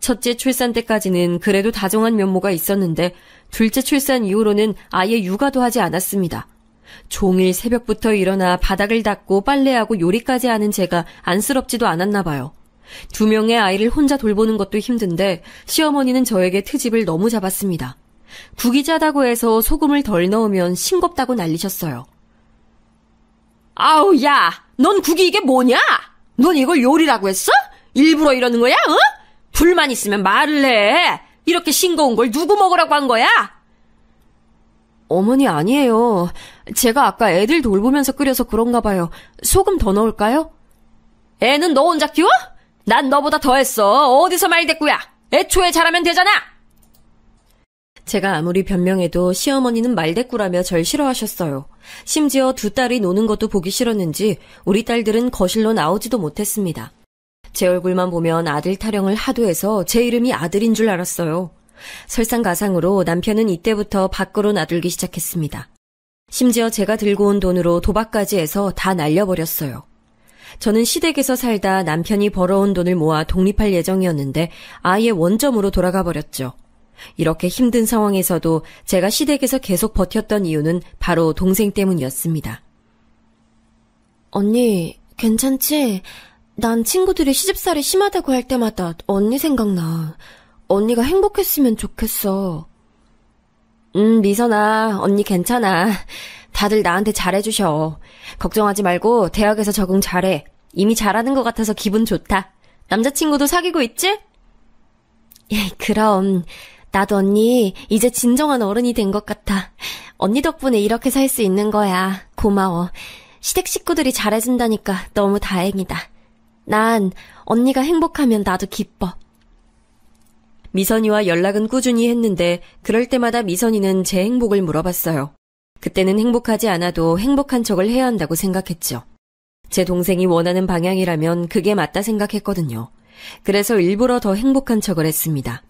첫째 출산 때까지는 그래도 다정한 면모가 있었는데 둘째 출산 이후로는 아예 육아도 하지 않았습니다. 종일 새벽부터 일어나 바닥을 닦고 빨래하고 요리까지 하는 제가 안쓰럽지도 않았나 봐요. 2명의 아이를 혼자 돌보는 것도 힘든데 시어머니는 저에게 트집을 너무 잡았습니다. 국이 짜다고 해서 소금을 덜 넣으면 싱겁다고 난리셨어요. 아우, 야, 넌 국이 이게 뭐냐? 넌 이걸 요리라고 했어? 일부러 이러는 거야, 어? 불만 있으면 말을 해. 이렇게 싱거운 걸 누구 먹으라고 한 거야? 어머니 아니에요. 제가 아까 애들 돌보면서 끓여서 그런가 봐요. 소금 더 넣을까요? 애는 너 혼자 키워? 난 너보다 더 했어. 어디서 말대꾸야? 애초에 잘하면 되잖아. 제가 아무리 변명해도 시어머니는 말대꾸라며 절 싫어하셨어요. 심지어 두 딸이 노는 것도 보기 싫었는지 우리 딸들은 거실로 나오지도 못했습니다. 제 얼굴만 보면 아들 타령을 하도 해서 제 이름이 아들인 줄 알았어요. 설상가상으로 남편은 이때부터 밖으로 나들기 시작했습니다. 심지어 제가 들고 온 돈으로 도박까지 해서 다 날려버렸어요. 저는 시댁에서 살다 남편이 벌어온 돈을 모아 독립할 예정이었는데 아예 원점으로 돌아가 버렸죠. 이렇게 힘든 상황에서도 제가 시댁에서 계속 버텼던 이유는 바로 동생 때문이었습니다. 언니, 괜찮지? 난 친구들이 시집살이 심하다고 할 때마다 언니 생각나. 언니가 행복했으면 좋겠어. 미선아, 언니 괜찮아. 다들 나한테 잘해주셔. 걱정하지 말고 대학에서 적응 잘해. 이미 잘하는 것 같아서 기분 좋다. 남자친구도 사귀고 있지? 예, 그럼. 나도 언니 이제 진정한 어른이 된 것 같아. 언니 덕분에 이렇게 살 수 있는 거야. 고마워. 시댁 식구들이 잘해준다니까 너무 다행이다. 난 언니가 행복하면 나도 기뻐. 미선이와 연락은 꾸준히 했는데 그럴 때마다 미선이는 제 행복을 물어봤어요. 그때는 행복하지 않아도 행복한 척을 해야 한다고 생각했죠. 제 동생이 원하는 방향이라면 그게 맞다 생각했거든요. 그래서 일부러 더 행복한 척을 했습니다.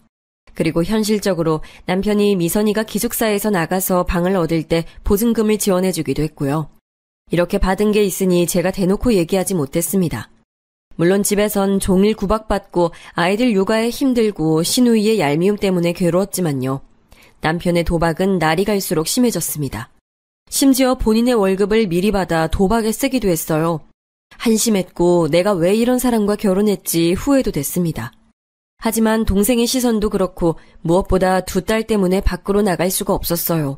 그리고 현실적으로 남편이 미선이가 기숙사에서 나가서 방을 얻을 때 보증금을 지원해주기도 했고요. 이렇게 받은 게 있으니 제가 대놓고 얘기하지 못했습니다. 물론 집에선 종일 구박받고 아이들 육아에 힘들고 시누이의 얄미움 때문에 괴로웠지만요. 남편의 도박은 날이 갈수록 심해졌습니다. 심지어 본인의 월급을 미리 받아 도박에 쓰기도 했어요. 한심했고 내가 왜 이런 사람과 결혼했지 후회도 됐습니다. 하지만 동생의 시선도 그렇고 무엇보다 두 딸 때문에 밖으로 나갈 수가 없었어요.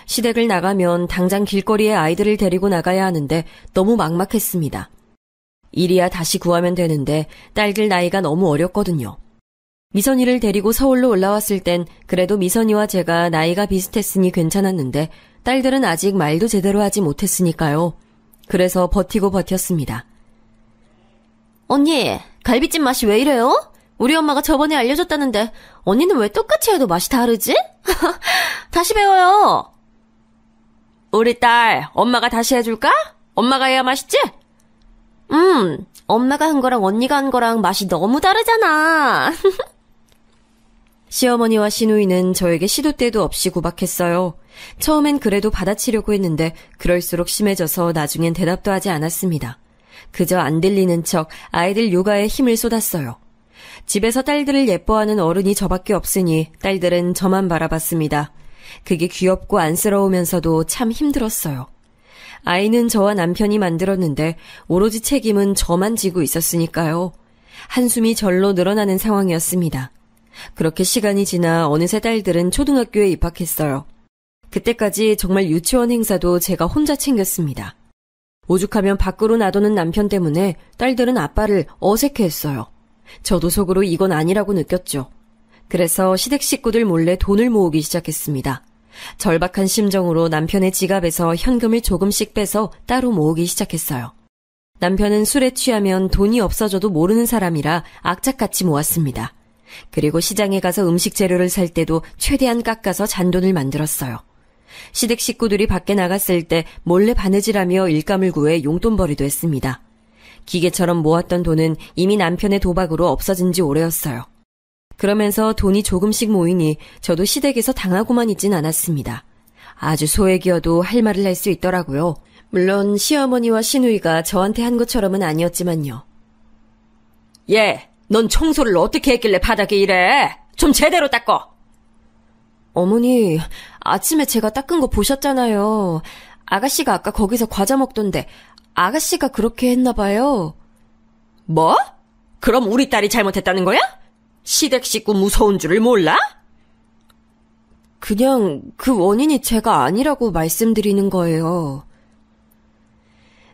시댁을 나가면 당장 길거리에 아이들을 데리고 나가야 하는데 너무 막막했습니다. 일이야 다시 구하면 되는데 딸들 나이가 너무 어렸거든요. 미선이를 데리고 서울로 올라왔을 땐 그래도 미선이와 제가 나이가 비슷했으니 괜찮았는데 딸들은 아직 말도 제대로 하지 못했으니까요. 그래서 버티고 버텼습니다. 언니, 갈비찜 맛이 왜 이래요? 우리 엄마가 저번에 알려줬다는데 언니는 왜 똑같이 해도 맛이 다르지? 다시 배워요. 우리 딸, 엄마가 다시 해줄까? 엄마가 해야 맛있지? 엄마가 한 거랑 언니가 한 거랑 맛이 너무 다르잖아. 시어머니와 시누이는 저에게 시도 때도 없이 구박했어요. 처음엔 그래도 받아치려고 했는데 그럴수록 심해져서 나중엔 대답도 하지 않았습니다. 그저 안 들리는 척 아이들 육아에 힘을 쏟았어요. 집에서 딸들을 예뻐하는 어른이 저밖에 없으니 딸들은 저만 바라봤습니다. 그게 귀엽고 안쓰러우면서도 참 힘들었어요. 아이는 저와 남편이 만들었는데 오로지 책임은 저만 지고 있었으니까요. 한숨이 절로 늘어나는 상황이었습니다. 그렇게 시간이 지나 어느새 딸들은 초등학교에 입학했어요. 그때까지 정말 유치원 행사도 제가 혼자 챙겼습니다. 오죽하면 밖으로 놔두는 남편 때문에 딸들은 아빠를 어색해했어요. 저도 속으로 이건 아니라고 느꼈죠. 그래서 시댁 식구들 몰래 돈을 모으기 시작했습니다. 절박한 심정으로 남편의 지갑에서 현금을 조금씩 빼서 따로 모으기 시작했어요. 남편은 술에 취하면 돈이 없어져도 모르는 사람이라 악착같이 모았습니다. 그리고 시장에 가서 음식 재료를 살 때도 최대한 깎아서 잔돈을 만들었어요. 시댁 식구들이 밖에 나갔을 때 몰래 바느질하며 일감을 구해 용돈벌이도 했습니다. 기계처럼 모았던 돈은 이미 남편의 도박으로 없어진 지 오래였어요. 그러면서 돈이 조금씩 모이니 저도 시댁에서 당하고만 있진 않았습니다. 아주 소액이어도 할 말을 할 수 있더라고요. 물론 시어머니와 시누이가 저한테 한 것처럼은 아니었지만요. 얘, 넌 청소를 어떻게 했길래 바닥에 이래? 좀 제대로 닦어! 어머니, 아침에 제가 닦은 거 보셨잖아요. 아가씨가 아까 거기서 과자 먹던데 아가씨가 그렇게 했나 봐요. 뭐? 그럼 우리 딸이 잘못했다는 거야? 시댁 식구 무서운 줄을 몰라? 그냥 그 원인이 제가 아니라고 말씀드리는 거예요.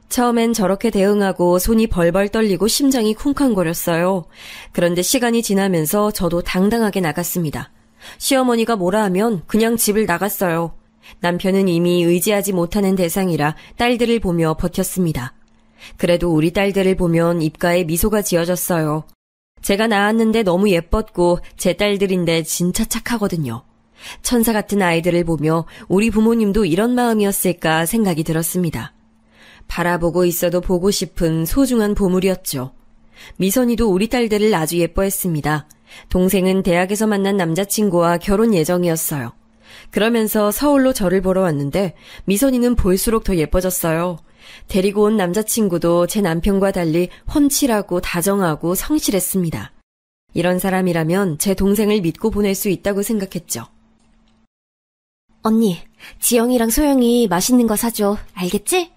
처음엔 저렇게 대응하고 손이 벌벌 떨리고 심장이 쿵쾅거렸어요. 그런데 시간이 지나면서 저도 당당하게 나갔습니다. 시어머니가 뭐라 하면 그냥 집을 나갔어요. 남편은 이미 의지하지 못하는 대상이라 딸들을 보며 버텼습니다. 그래도 우리 딸들을 보면 입가에 미소가 지어졌어요. 제가 낳았는데 너무 예뻤고 제 딸들인데 진짜 착하거든요. 천사 같은 아이들을 보며 우리 부모님도 이런 마음이었을까 생각이 들었습니다. 바라보고 있어도 보고 싶은 소중한 보물이었죠. 미선이도 우리 딸들을 아주 예뻐했습니다. 동생은 대학에서 만난 남자친구와 결혼 예정이었어요. 그러면서 서울로 저를 보러 왔는데 미선이는 볼수록 더 예뻐졌어요. 데리고 온 남자친구도 제 남편과 달리 훤칠하고 다정하고 성실했습니다. 이런 사람이라면 제 동생을 믿고 보낼 수 있다고 생각했죠. 언니, 지영이랑 소영이 맛있는 거 사줘. 알겠지?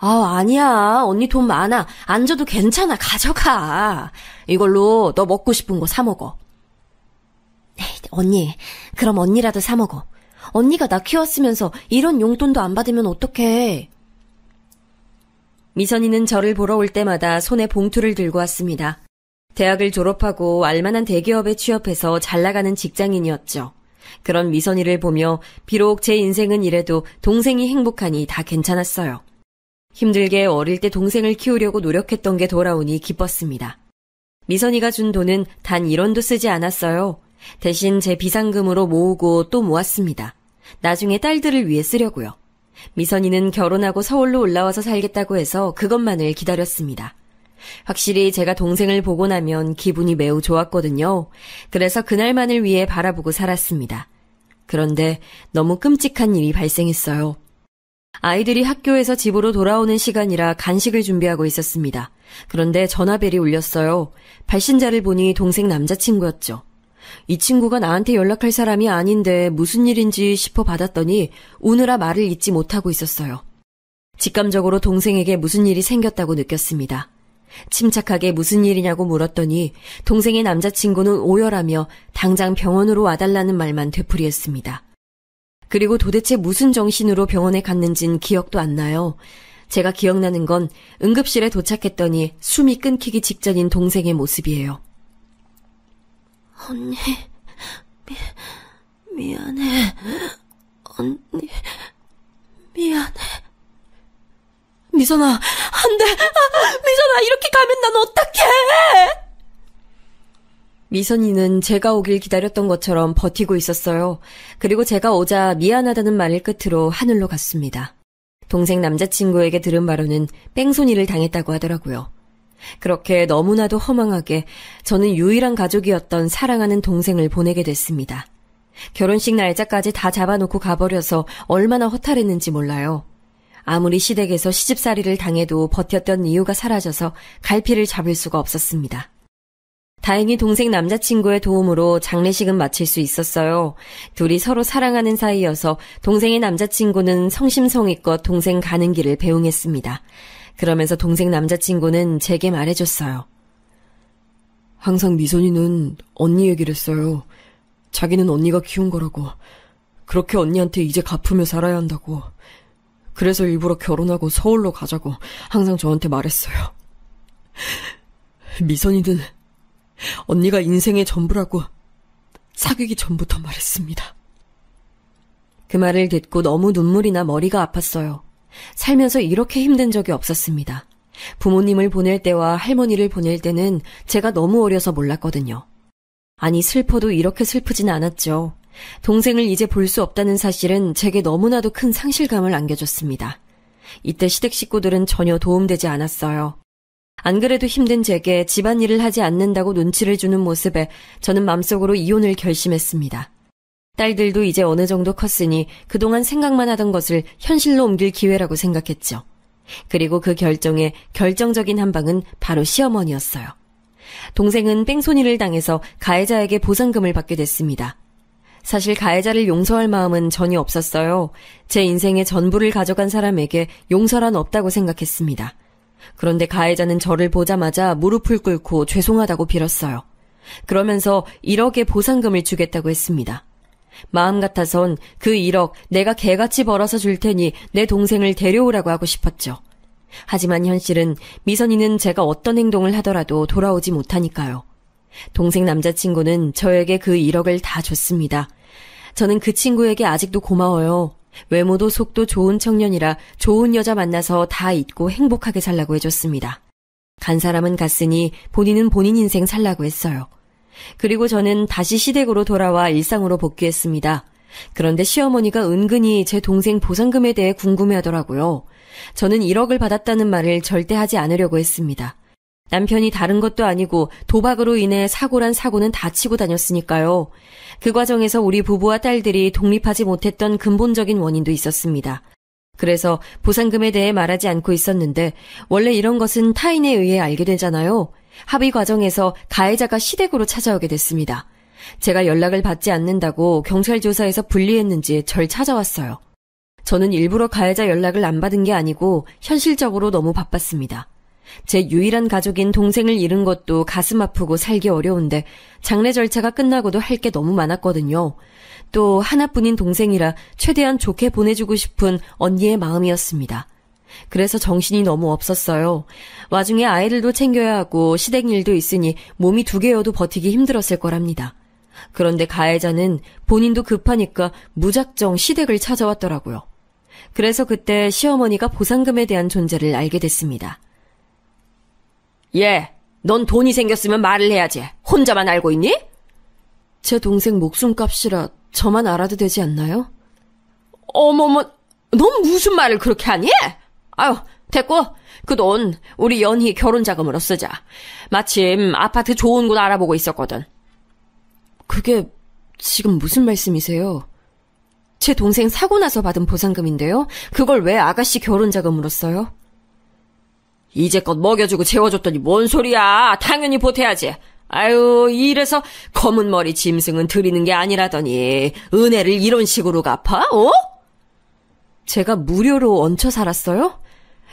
아니야. 언니 돈 많아. 안 줘도 괜찮아. 가져가. 이걸로 너 먹고 싶은 거 사 먹어. 언니, 그럼 언니라도 사 먹어. 언니가 나 키웠으면서 이런 용돈도 안 받으면 어떡해. 미선이는 저를 보러 올 때마다 손에 봉투를 들고 왔습니다. 대학을 졸업하고 알만한 대기업에 취업해서 잘 나가는 직장인이었죠. 그런 미선이를 보며 비록 제 인생은 이래도 동생이 행복하니 다 괜찮았어요. 힘들게 어릴 때 동생을 키우려고 노력했던 게 돌아오니 기뻤습니다. 미선이가 준 돈은 단 1원도 쓰지 않았어요. 대신 제 비상금으로 모으고 또 모았습니다. 나중에 딸들을 위해 쓰려고요. 미선이는 결혼하고 서울로 올라와서 살겠다고 해서 그것만을 기다렸습니다. 확실히 제가 동생을 보고 나면 기분이 매우 좋았거든요. 그래서 그날만을 위해 바라보고 살았습니다. 그런데 너무 끔찍한 일이 발생했어요. 아이들이 학교에서 집으로 돌아오는 시간이라 간식을 준비하고 있었습니다. 그런데 전화벨이 울렸어요. 발신자를 보니 동생 남자친구였죠. 이 친구가 나한테 연락할 사람이 아닌데 무슨 일인지 싶어 받았더니 우느라 말을 잇지 못하고 있었어요. 직감적으로 동생에게 무슨 일이 생겼다고 느꼈습니다. 침착하게 무슨 일이냐고 물었더니 동생의 남자친구는 오열하며 당장 병원으로 와달라는 말만 되풀이했습니다. 그리고 도대체 무슨 정신으로 병원에 갔는진 기억도 안 나요. 제가 기억나는 건 응급실에 도착했더니 숨이 끊기기 직전인 동생의 모습이에요. 언니, 미안해. 언니, 미안해. 미선아, 안 돼. 미선아, 이렇게 가면 난 어떡해. 미선이는 제가 오길 기다렸던 것처럼 버티고 있었어요. 그리고 제가 오자 미안하다는 말을 끝으로 하늘로 갔습니다. 동생 남자친구에게 들은 바로는 뺑소니를 당했다고 하더라고요. 그렇게 너무나도 허망하게 저는 유일한 가족이었던 사랑하는 동생을 보내게 됐습니다. 결혼식 날짜까지 다 잡아놓고 가버려서 얼마나 허탈했는지 몰라요. 아무리 시댁에서 시집살이를 당해도 버텼던 이유가 사라져서 갈피를 잡을 수가 없었습니다. 다행히 동생 남자친구의 도움으로 장례식은 마칠 수 있었어요. 둘이 서로 사랑하는 사이여서 동생의 남자친구는 성심성의껏 동생 가는 길을 배웅했습니다. 그러면서 동생 남자친구는 제게 말해줬어요. 항상 미선이는 언니 얘기를 했어요. 자기는 언니가 키운 거라고. 그렇게 언니한테 이제 갚으며 살아야 한다고. 그래서 일부러 결혼하고 서울로 가자고 항상 저한테 말했어요. 미선이는 언니가 인생의 전부라고 사귀기 전부터 말했습니다. 그 말을 듣고 너무 눈물이 나 머리가 아팠어요. 살면서 이렇게 힘든 적이 없었습니다. 부모님을 보낼 때와 할머니를 보낼 때는 제가 너무 어려서 몰랐거든요. 아니, 슬퍼도 이렇게 슬프진 않았죠. 동생을 이제 볼 수 없다는 사실은 제게 너무나도 큰 상실감을 안겨줬습니다. 이때 시댁 식구들은 전혀 도움되지 않았어요. 안 그래도 힘든 제게 집안일을 하지 않는다고 눈치를 주는 모습에 저는 맘속으로 이혼을 결심했습니다. 딸들도 이제 어느 정도 컸으니 그동안 생각만 하던 것을 현실로 옮길 기회라고 생각했죠. 그리고 그 결정의 결정적인 한 방은 바로 시어머니였어요. 동생은 뺑소니를 당해서 가해자에게 보상금을 받게 됐습니다. 사실 가해자를 용서할 마음은 전혀 없었어요. 제 인생의 전부를 가져간 사람에게 용서란 없다고 생각했습니다. 그런데 가해자는 저를 보자마자 무릎을 꿇고 죄송하다고 빌었어요. 그러면서 1억의 보상금을 주겠다고 했습니다. 마음 같아선 그 1억 내가 개같이 벌어서 줄 테니 내 동생을 데려오라고 하고 싶었죠. 하지만 현실은 미선이는 제가 어떤 행동을 하더라도 돌아오지 못하니까요. 동생 남자친구는 저에게 그 1억을 다 줬습니다. 저는 그 친구에게 아직도 고마워요. 외모도 속도 좋은 청년이라 좋은 여자 만나서 다 잊고 행복하게 살라고 해줬습니다. 간 사람은 갔으니 본인은 본인 인생 살라고 했어요. 그리고 저는 다시 시댁으로 돌아와 일상으로 복귀했습니다. 그런데 시어머니가 은근히 제 동생 보상금에 대해 궁금해하더라고요. 저는 1억을 받았다는 말을 절대 하지 않으려고 했습니다. 남편이 다른 것도 아니고 도박으로 인해 사고란 사고는 다 치고 다녔으니까요. 그 과정에서 우리 부부와 딸들이 독립하지 못했던 근본적인 원인도 있었습니다. 그래서 보상금에 대해 말하지 않고 있었는데 원래 이런 것은 타인에 의해 알게 되잖아요. 합의 과정에서 가해자가 시댁으로 찾아오게 됐습니다. 제가 연락을 받지 않는다고 경찰 조사에서 불리했는지 절 찾아왔어요. 저는 일부러 가해자 연락을 안 받은 게 아니고 현실적으로 너무 바빴습니다. 제 유일한 가족인 동생을 잃은 것도 가슴 아프고 살기 어려운데 장례 절차가 끝나고도 할 게 너무 많았거든요. 또 하나뿐인 동생이라 최대한 좋게 보내주고 싶은 언니의 마음이었습니다. 그래서 정신이 너무 없었어요. 와중에 아이들도 챙겨야 하고 시댁 일도 있으니 몸이 2개여도 버티기 힘들었을 거랍니다. 그런데 가해자는 본인도 급하니까 무작정 시댁을 찾아왔더라고요. 그래서 그때 시어머니가 보상금에 대한 존재를 알게 됐습니다. 얘, 넌 돈이 생겼으면 말을 해야지. 혼자만 알고 있니? 제 동생 목숨값이라 저만 알아도 되지 않나요? 어머머, 넌 무슨 말을 그렇게 하니? 아유, 됐고 그 돈 우리 연희 결혼자금으로 쓰자. 마침 아파트 좋은 곳 알아보고 있었거든. 그게 지금 무슨 말씀이세요? 제 동생 사고 나서 받은 보상금인데요. 그걸 왜 아가씨 결혼자금으로 써요? 이제껏 먹여주고 재워줬더니 뭔 소리야. 당연히 보태야지. 아유, 이래서 검은 머리 짐승은 드리는 게 아니라더니 은혜를 이런 식으로 갚아? 어? 제가 무료로 얹혀 살았어요?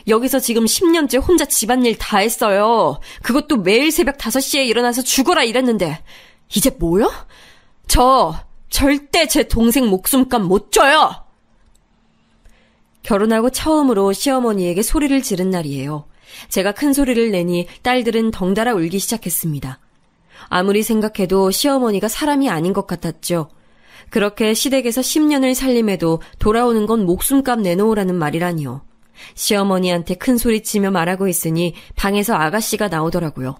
여기서 지금 10년째 혼자 집안일 다 했어요. 그것도 매일 새벽 5시에 일어나서 죽어라 이랬는데 이제 뭐요? 저 절대 제 동생 목숨값 못 줘요. 결혼하고 처음으로 시어머니에게 소리를 지른 날이에요. 제가 큰 소리를 내니 딸들은 덩달아 울기 시작했습니다. 아무리 생각해도 시어머니가 사람이 아닌 것 같았죠. 그렇게 시댁에서 10년을 살림해도 돌아오는 건 목숨값 내놓으라는 말이라니요. 시어머니한테 큰 소리치며 말하고 있으니 방에서 아가씨가 나오더라고요.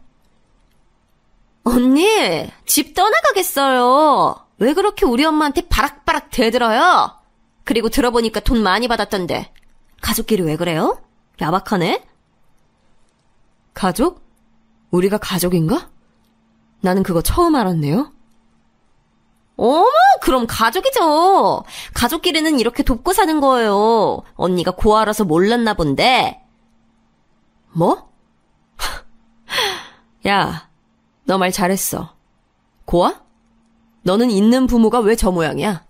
언니, 집 떠나가겠어요. 왜 그렇게 우리 엄마한테 바락바락 대들어요? 그리고 들어보니까 돈 많이 받았던데. 가족끼리 왜 그래요? 야박하네? 가족? 우리가 가족인가? 나는 그거 처음 알았네요. 어머, 그럼 가족이죠. 가족끼리는 이렇게 돕고 사는 거예요. 언니가 고아라서 몰랐나 본데. 뭐? 야, 너 말 잘했어. 고아? 너는 있는 부모가 왜 저 모양이야?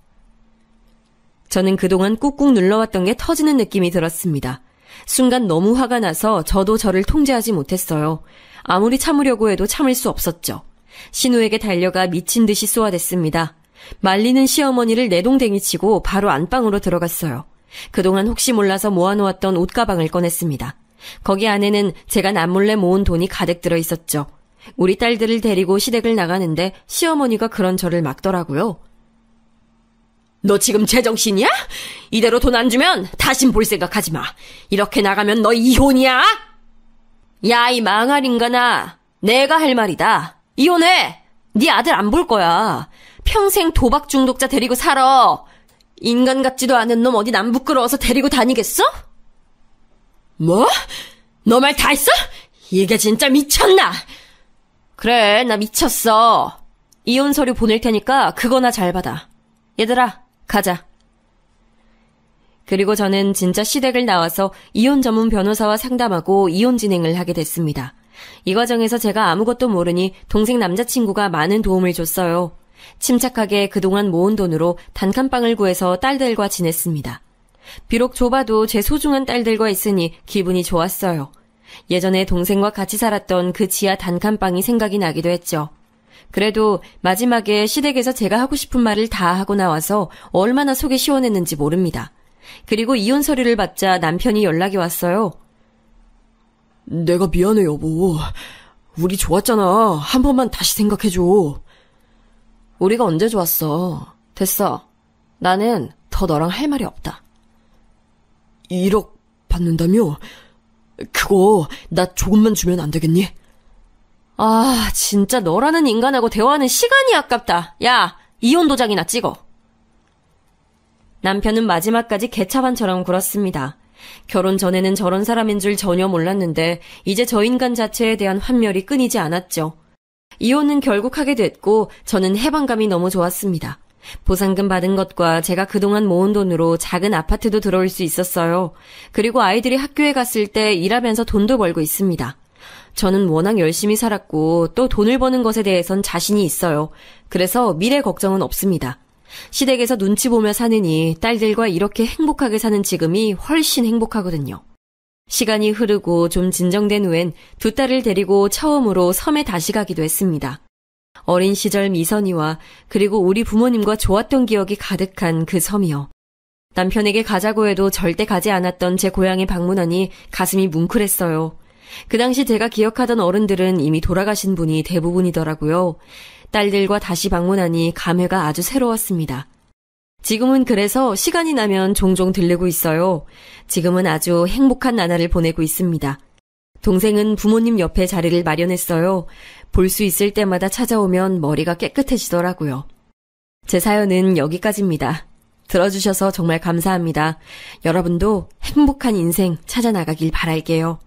저는 그동안 꾹꾹 눌러왔던 게 터지는 느낌이 들었습니다. 순간 너무 화가 나서 저도 저를 통제하지 못했어요. 아무리 참으려고 해도 참을 수 없었죠. 신우에게 달려가 미친 듯이 쏘아댔습니다. 말리는 시어머니를 내동댕이치고 바로 안방으로 들어갔어요. 그동안 혹시 몰라서 모아놓았던 옷가방을 꺼냈습니다. 거기 안에는 제가 남몰래 모은 돈이 가득 들어있었죠. 우리 딸들을 데리고 시댁을 나가는데 시어머니가 그런 저를 막더라고요. 너 지금 제정신이야? 이대로 돈 안 주면 다신 볼 생각하지 마. 이렇게 나가면 너 이혼이야? 야, 이 망할 인간아. 내가 할 말이다. 이혼해. 네 아들 안 볼 거야. 평생 도박 중독자 데리고 살아. 인간 같지도 않은 놈 어디 남 부끄러워서 데리고 다니겠어? 뭐? 너 말 다 했어? 이게 진짜 미쳤나? 그래, 나 미쳤어. 이혼 서류 보낼 테니까 그거나 잘 받아. 얘들아, 가자. 그리고 저는 진짜 시댁을 나와서 이혼 전문 변호사와 상담하고 이혼 진행을 하게 됐습니다. 이 과정에서 제가 아무것도 모르니 동생 남자친구가 많은 도움을 줬어요. 침착하게 그동안 모은 돈으로 단칸방을 구해서 딸들과 지냈습니다. 비록 좁아도 제 소중한 딸들과 있으니 기분이 좋았어요. 예전에 동생과 같이 살았던 그 지하 단칸방이 생각이 나기도 했죠. 그래도 마지막에 시댁에서 제가 하고 싶은 말을 다 하고 나와서 얼마나 속이 시원했는지 모릅니다. 그리고 이혼 서류를 받자 남편이 연락이 왔어요. 내가 미안해, 여보. 우리 좋았잖아. 한 번만 다시 생각해줘. 우리가 언제 좋았어. 됐어. 나는 더 너랑 할 말이 없다. 1억 받는다며? 그거 나 조금만 주면 안 되겠니? 아, 진짜 너라는 인간하고 대화하는 시간이 아깝다. 야, 이혼 도장이나 찍어. 남편은 마지막까지 개차반처럼 굴었습니다. 결혼 전에는 저런 사람인 줄 전혀 몰랐는데 이제 저 인간 자체에 대한 환멸이 끊이지 않았죠. 이혼은 결국 하게 됐고 저는 해방감이 너무 좋았습니다. 보상금 받은 것과 제가 그동안 모은 돈으로 작은 아파트도 들어올 수 있었어요. 그리고 아이들이 학교에 갔을 때 일하면서 돈도 벌고 있습니다. 저는 워낙 열심히 살았고 또 돈을 버는 것에 대해선 자신이 있어요. 그래서 미래 걱정은 없습니다. 시댁에서 눈치 보며 사느니 딸들과 이렇게 행복하게 사는 지금이 훨씬 행복하거든요. 시간이 흐르고 좀 진정된 후엔 두 딸을 데리고 처음으로 섬에 다시 가기도 했습니다. 어린 시절 미선이와 그리고 우리 부모님과 좋았던 기억이 가득한 그 섬이요. 남편에게 가자고 해도 절대 가지 않았던 제 고향에 방문하니 가슴이 뭉클했어요. 그 당시 제가 기억하던 어른들은 이미 돌아가신 분이 대부분이더라고요. 딸들과 다시 방문하니 감회가 아주 새로웠습니다. 지금은 그래서 시간이 나면 종종 들르고 있어요. 지금은 아주 행복한 나날을 보내고 있습니다. 동생은 부모님 옆에 자리를 마련했어요. 볼 수 있을 때마다 찾아오면 머리가 깨끗해지더라고요. 제 사연은 여기까지입니다. 들어주셔서 정말 감사합니다. 여러분도 행복한 인생 찾아나가길 바랄게요.